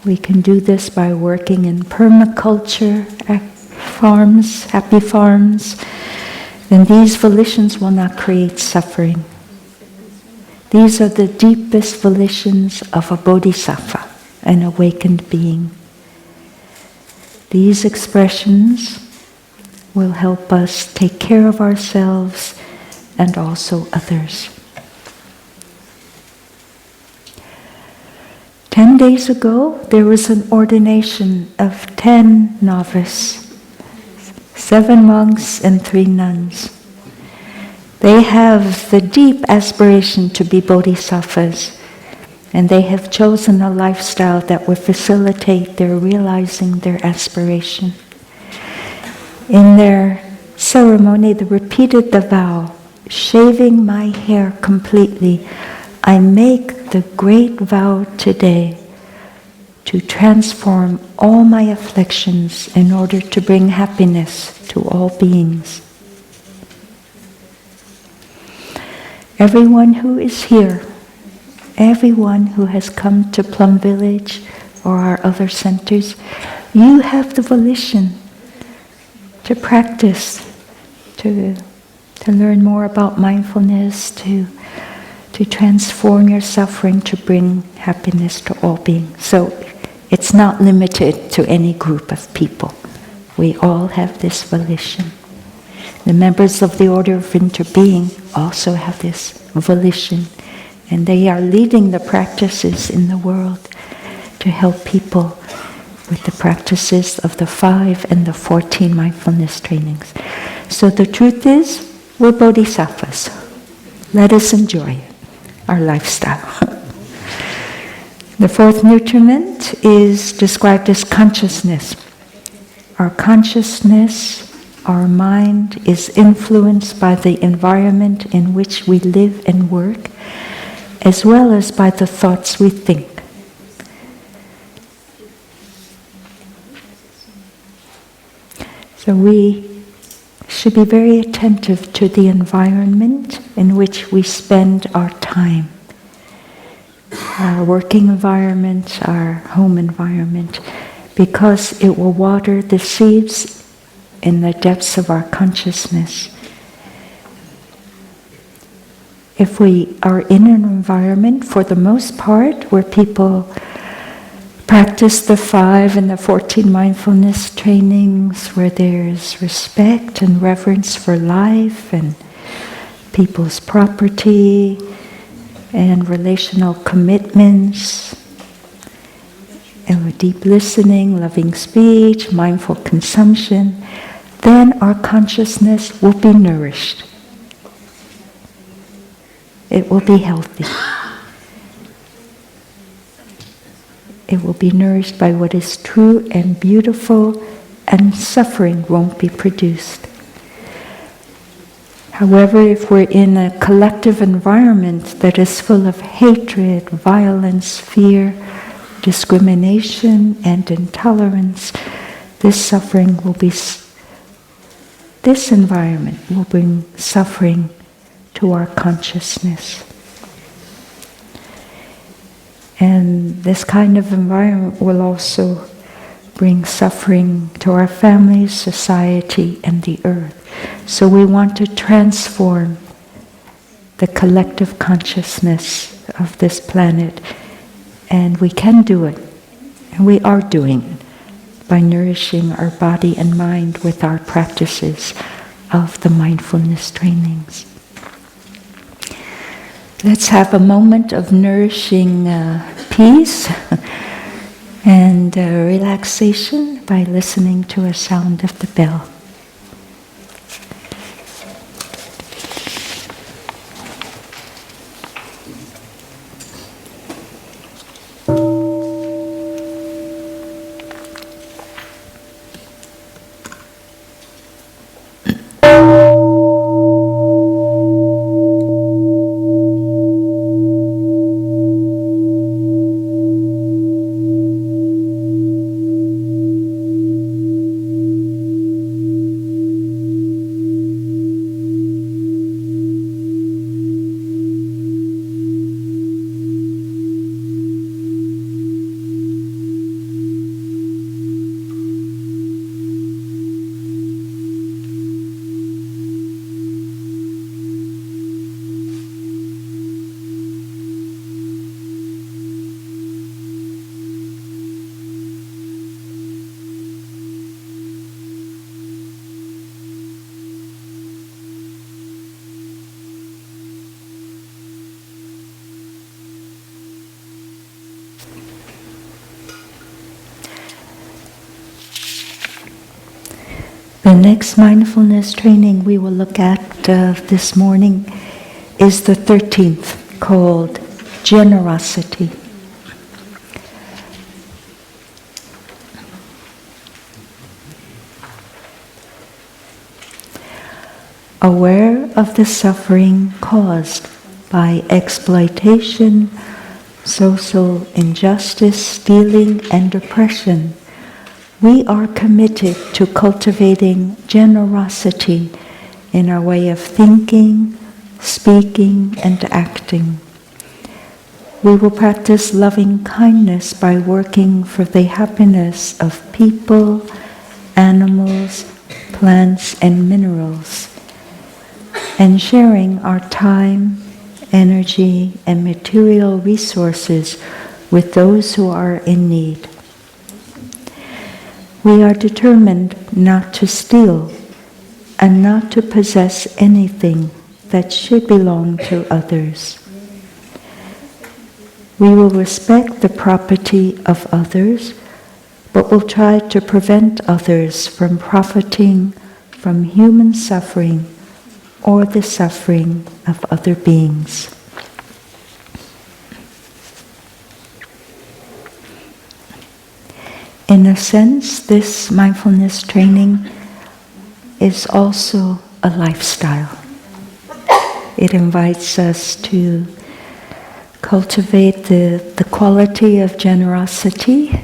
we can do this by working in permaculture, farms, happy farms, then these volitions will not create suffering. These are the deepest volitions of a bodhisattva, an awakened being. These expressions will help us take care of ourselves and also others. 10 days ago, there was an ordination of 10 novices 7 monks and 3 nuns. They have the deep aspiration to be bodhisattvas, and they have chosen a lifestyle that will facilitate their realizing their aspiration. In their ceremony, they repeated the vow, shaving my hair completely, I make the great vow today to transform all my afflictions in order to bring happiness to all beings. Everyone who is here, everyone who has come to Plum Village or our other centers, you have the volition to practice, to learn more about mindfulness, to transform your suffering, to bring happiness to all beings. So it's not limited to any group of people. We all have this volition. The members of the Order of Interbeing also have this volition, and they are leading the practices in the world to help people with the practices of the 5 and the 14 mindfulness trainings. So the truth is, we're bodhisattvas. Let us enjoy it, our lifestyle. The 4th nutriment is described as consciousness. Our consciousness, our mind, is influenced by the environment in which we live and work, as well as by the thoughts we think. So we should be very attentive to the environment in which we spend our time. Our working environment, our home environment, because it will water the seeds in the depths of our consciousness. If we are in an environment, for the most part, where people practice the 5 and the 14 mindfulness trainings, where there's respect and reverence for life and people's property and relational commitments, and with deep listening, loving speech, mindful consumption, then our consciousness will be nourished. It will be healthy. It will be nourished by what is true and beautiful, and suffering won't be produced. However, if we're in a collective environment that is full of hatred, violence, fear, discrimination, and intolerance, this environment will bring suffering to our consciousness. And this kind of environment will also bring suffering to our families, society, and the earth. So we want to transform the collective consciousness of this planet, and we can do it, and we are doing it by nourishing our body and mind with our practices of the mindfulness trainings. Let's have a moment of nourishing peace and relaxation by listening to a sound of the bell. The next mindfulness training we will look at this morning is the 13th, called generosity. Aware of the suffering caused by exploitation, social injustice, stealing, and oppression, we are committed to cultivating generosity in our way of thinking, speaking, and acting. We will practice loving kindness by working for the happiness of people, animals, plants, and minerals, and sharing our time, energy, and material resources with those who are in need. We are determined not to steal and not to possess anything that should belong to others. We will respect the property of others, but will try to prevent others from profiting from human suffering or the suffering of other beings. In a sense, this mindfulness training is also a lifestyle. It invites us to cultivate the quality of generosity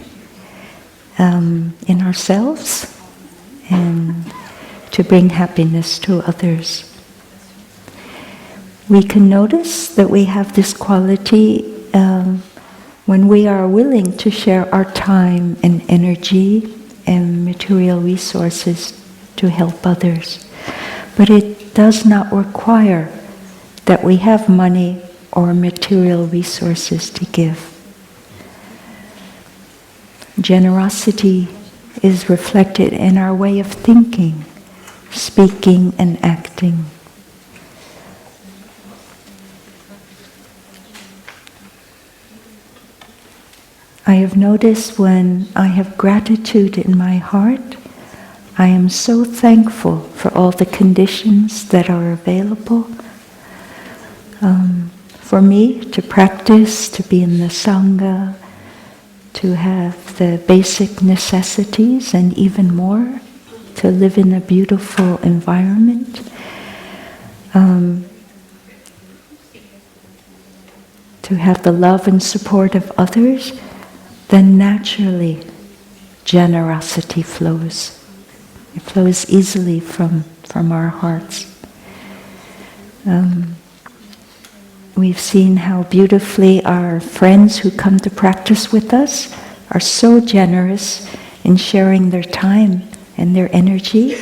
in ourselves and to bring happiness to others. We can notice that we have this quality when we are willing to share our time and energy and material resources to help others. But it does not require that we have money or material resources to give. Generosity is reflected in our way of thinking, speaking, and acting. I have noticed when I have gratitude in my heart, I am so thankful for all the conditions that are available for me to practice, to be in the Sangha, to have the basic necessities and even more, to live in a beautiful environment. To have the love and support of others, then naturally generosity flows. It flows easily from our hearts. We've seen how beautifully our friends who come to practice with us are so generous in sharing their time and their energy.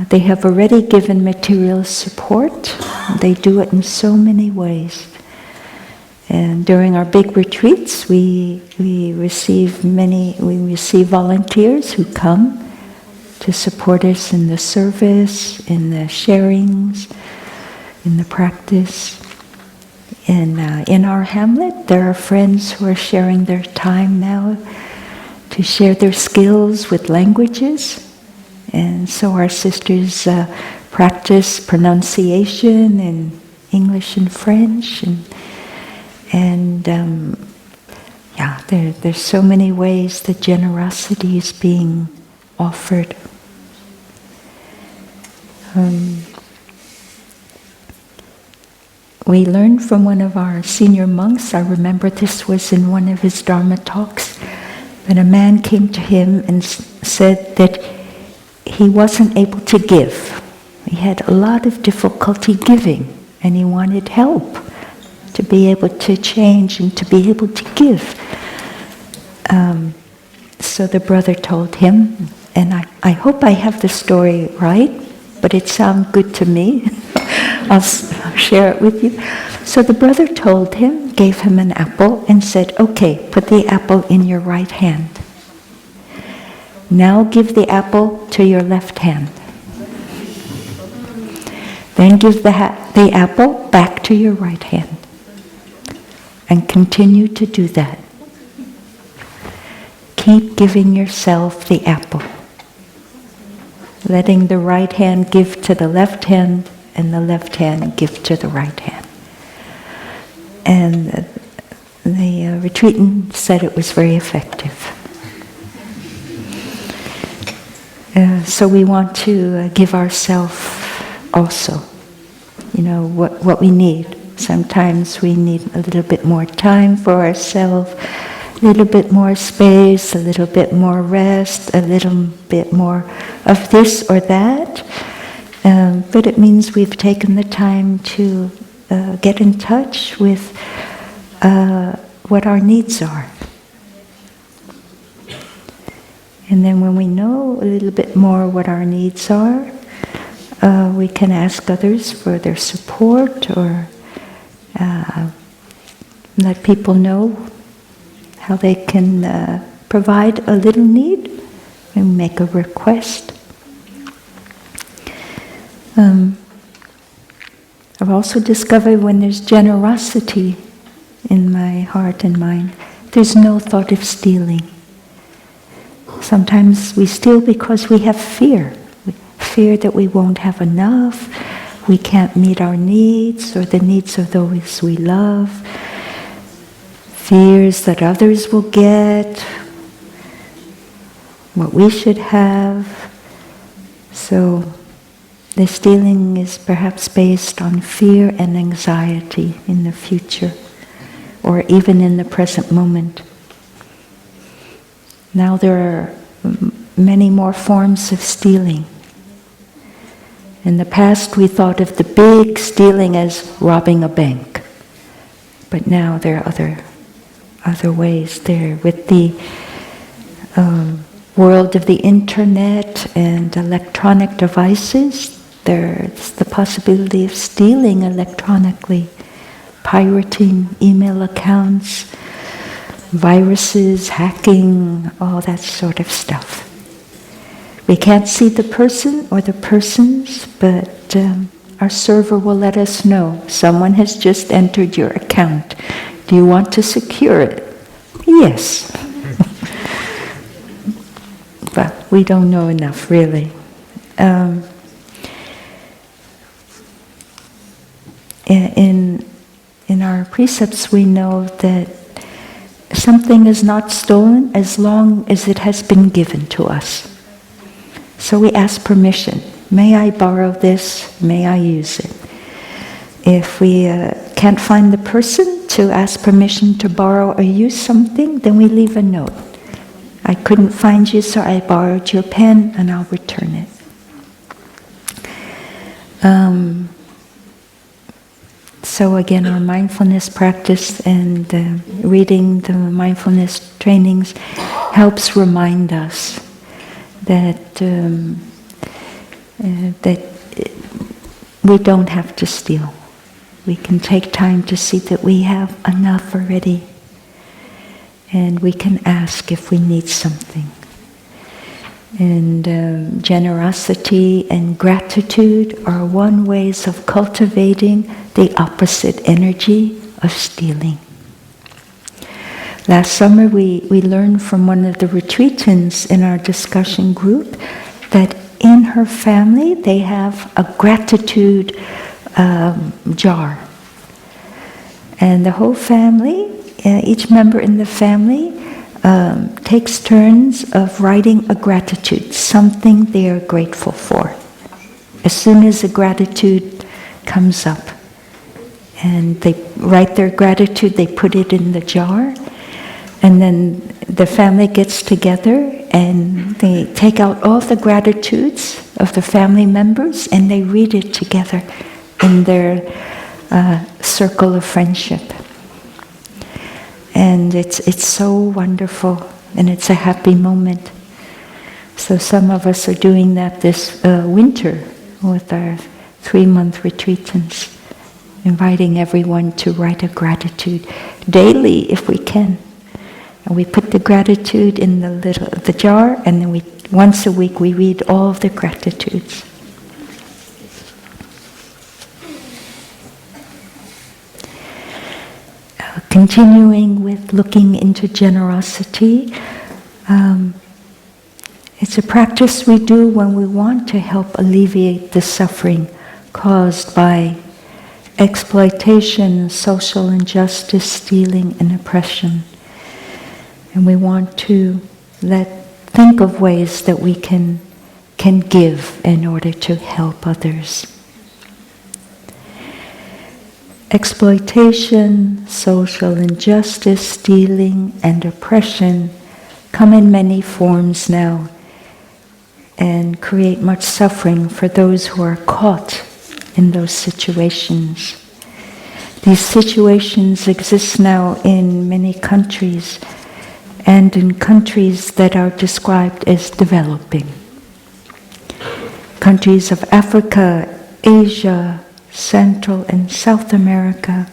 They have already given material support. They do it in so many ways. And during our big retreats, we receive volunteers who come to support us in the service, in the sharings, in the practice. And in our hamlet, there are friends who are sharing their time now to share their skills with languages. And so our sisters practice pronunciation in English and French, and there's so many ways that generosity is being offered. We learned from one of our senior monks, I remember this was in one of his Dharma talks, that a man came to him and said that he wasn't able to give. He had a lot of difficulty giving, and he wanted help to be able to change and to be able to give. So the brother told him, and I hope I have the story right, but it sounds good to me. I'll share it with you. So the brother told him, gave him an apple, and said, okay, put the apple in your right hand. Now give the apple to your left hand. Then give the apple back to your right hand. And continue to do that. Keep giving yourself the apple. letting the right hand give to the left hand and the left hand give to the right hand. And the retreatant said it was very effective. So we want to give ourselves also, what we need. Sometimes we need a little bit more time for ourselves, a little bit more space, a little bit more rest, a little bit more of this or that. But it means we've taken the time to get in touch with what our needs are. And then when we know a little bit more what our needs are, we can ask others for their support or let people know how they can provide a little need and make a request. I've also discovered when there's generosity in my heart and mind, there's no thought of stealing. Sometimes we steal because we have fear. Fear that we won't have enough, we can't meet our needs or the needs of those we love. Fears that others will get what we should have. So the stealing is perhaps based on fear and anxiety in the future, or even in the present moment. Now there are many more forms of stealing. In the past we thought of the big stealing as robbing a bank, but now there are other ways there. With the world of the internet and electronic devices, there's the possibility of stealing electronically, pirating email accounts, viruses, hacking, all that sort of stuff. We can't see the person or the persons, but our server will let us know. Someone has just entered your account. Do you want to secure it? Yes. But we don't know enough, really. In our precepts, we know that something is not stolen as long as it has been given to us. So we ask permission. May I borrow this? May I use it? If we can't find the person to ask permission to borrow or use something, then we leave a note. I couldn't find you, so I borrowed your pen and I'll return it. So again, our mindfulness practice and reading the mindfulness trainings helps remind us that we don't have to steal. We can take time to see that we have enough already, and we can ask if we need something. And generosity and gratitude are one ways of cultivating the opposite energy of stealing. Last summer we learned from one of the retreatants in our discussion group that in her family they have a gratitude jar. And the whole family, each member in the family takes turns of writing a gratitude, something they are grateful for. As soon as a gratitude comes up, and they write their gratitude, they put it in the jar, and then the family gets together and they take out all the gratitudes of the family members and they read it together in their circle of friendship. And it's so wonderful, and it's a happy moment. So some of us are doing that this winter with our 3-month retreatants, inviting everyone to write a gratitude daily if we can. And we put the gratitude in the jar, and then once a week we read all of the gratitudes. Continuing with looking into generosity, It's a practice we do when we want to help alleviate the suffering caused by exploitation, social injustice, stealing, and oppression. And we want to think of ways that we can give in order to help others. Exploitation, social injustice, stealing, and oppression come in many forms now and create much suffering for those who are caught in those situations. These situations exist now in many countries and in countries that are described as developing. Countries of Africa, Asia, Central and South America,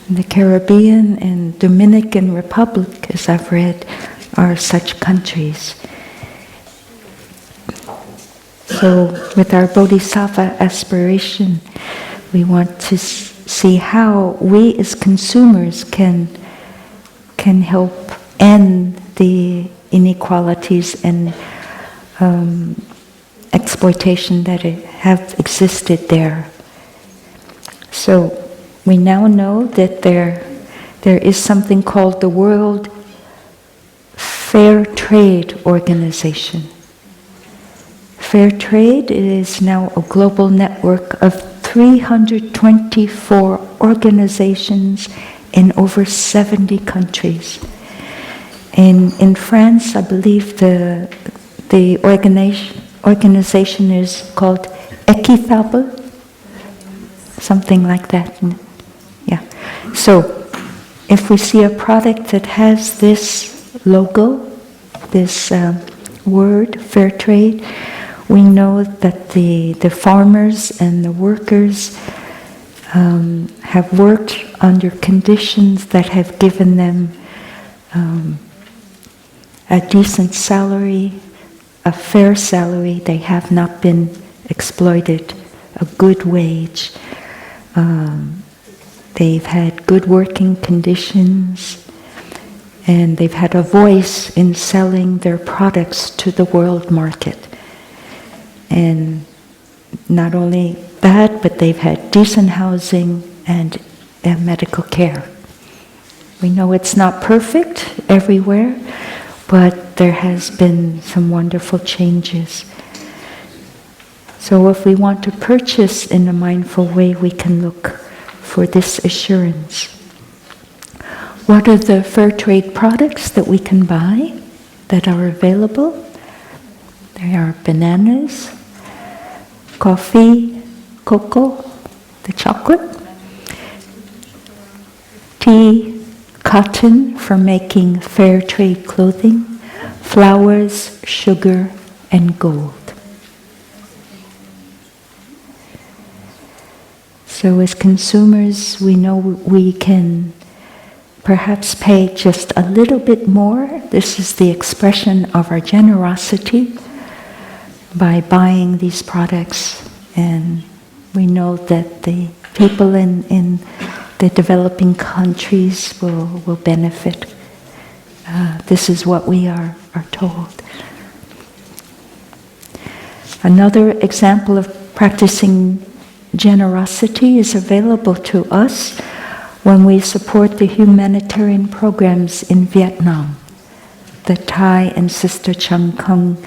the Caribbean and Dominican Republic, as I've read, are such countries. So with our Bodhisattva aspiration, we want to see how we as consumers can help end the inequalities and exploitation that have existed there. So we now know that there is something called the World Fair Trade Organization. Fair trade is now a global network of 324 organizations in over 70 countries. In France, I believe the organization is called Equitable, something like that. Yeah. So if we see a product that has this logo, this word, fair trade, we know that the farmers and the workers have worked under conditions that have given them a decent salary, a fair salary. They have not been exploited, a good wage. They've had good working conditions, and they've had a voice in selling their products to the world market. And not only that, but they've had decent housing and medical care. We know it's not perfect everywhere, but there has been some wonderful changes. So if we want to purchase in a mindful way, we can look for this assurance. What are the fair trade products that we can buy that are available? There are bananas, coffee, cocoa, the chocolate, tea, cotton for making fair trade clothing, flowers, sugar, and gold. So as consumers, we know we can perhaps pay just a little bit more. This is the expression of our generosity by buying these products, and we know that the people in the developing countries will benefit. This is what we are told. Another example of practicing generosity is available to us when we support the humanitarian programs in Vietnam. The Thai and Sister Chang Kung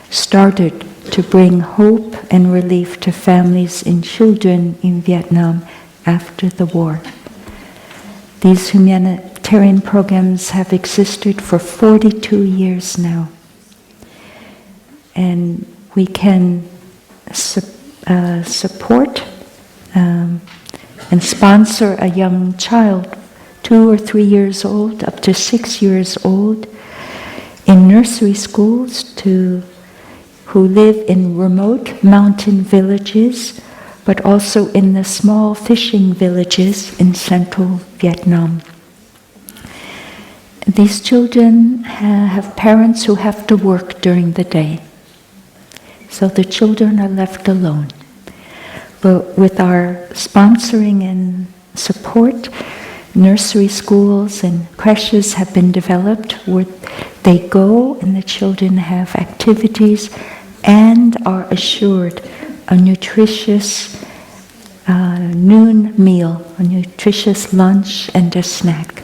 started to bring hope and relief to families and children in Vietnam after the war. These humanitarian programs have existed for 42 years now. And we can support and sponsor a young child, 2 or 3 years old, up to 6 years old, in nursery schools who live in remote mountain villages, but also in the small fishing villages in central Vietnam. These children have parents who have to work during the day, so the children are left alone. But with our sponsoring and support, nursery schools and creches have been developed where they go and the children have activities and are assured a nutritious noon meal, a nutritious lunch and a snack.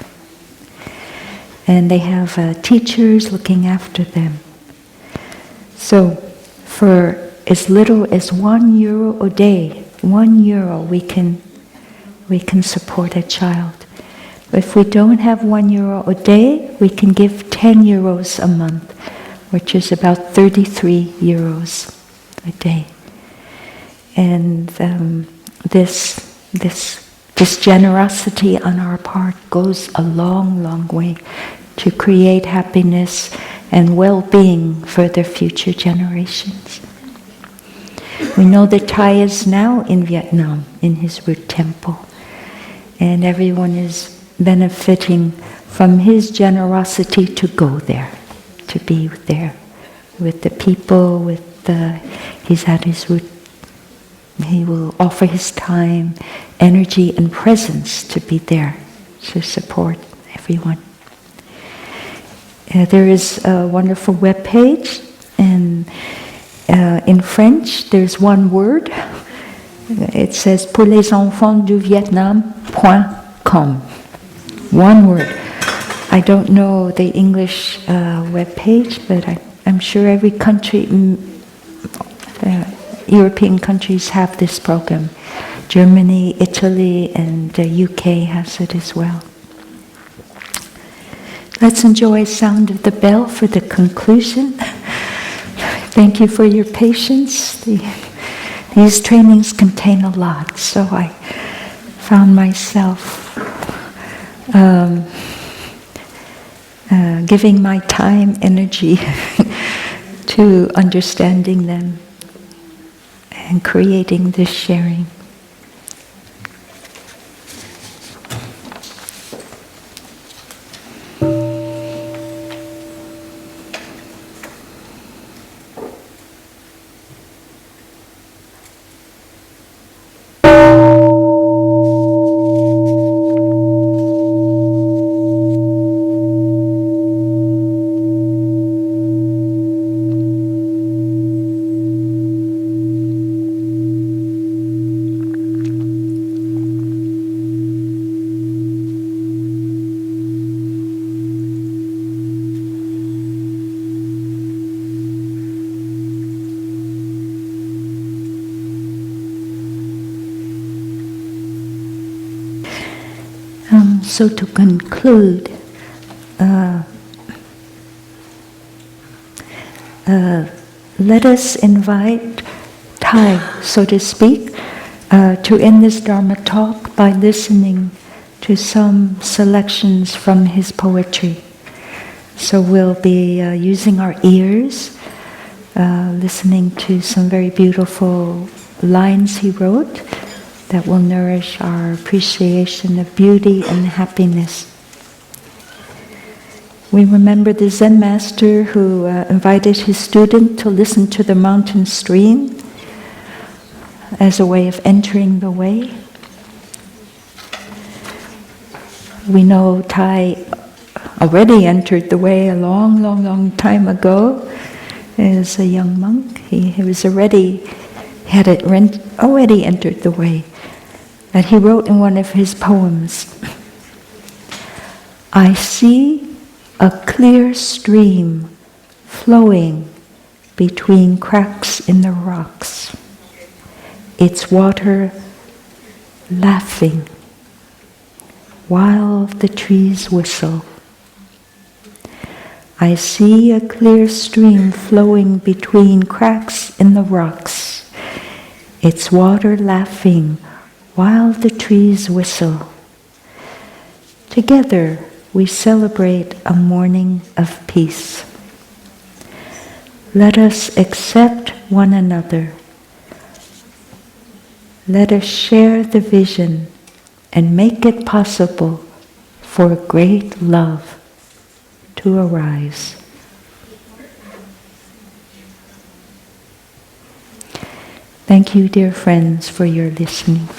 And they have teachers looking after them. So for as little as €1 a day, €1 we can support a child. If we don't have €1 a day, we can give €10 a month, which is about €33 a day. And this generosity on our part goes a long, long way to create happiness and well-being for the future generations. We know that Thai is now in Vietnam, in his root temple, and everyone is benefiting from his generosity to go there, to be there with the people, he's at his root. He will offer his time, energy, and presence to be there to support everyone. There is a wonderful webpage, and in French there's one word. It says pour les enfants du Vietnam.com. One word. I don't know the English webpage, but I'm sure every country, European countries have this program. Germany, Italy, and the UK has it as well. Let's enjoy sound of the bell for the conclusion. Thank you for your patience. These trainings contain a lot, so I found myself giving my time, energy to understanding them and creating this sharing. So to conclude, let us invite Thai, so to speak, to end this Dharma talk by listening to some selections from his poetry. So we'll be using our ears, listening to some very beautiful lines he wrote that will nourish our appreciation of beauty and happiness. We remember the Zen master who invited his student to listen to the mountain stream as a way of entering the way. We know Thai already entered the way a long, long, long time ago as a young monk. He already entered the way. That he wrote in one of his poems, I see a clear stream flowing between cracks in the rocks, its water laughing while the trees whistle. I see a clear stream flowing between cracks in the rocks, its water laughing while the trees whistle. Together we celebrate a morning of peace. Let us accept one another. Let us share the vision and make it possible for great love to arise. Thank you, dear friends, for your listening.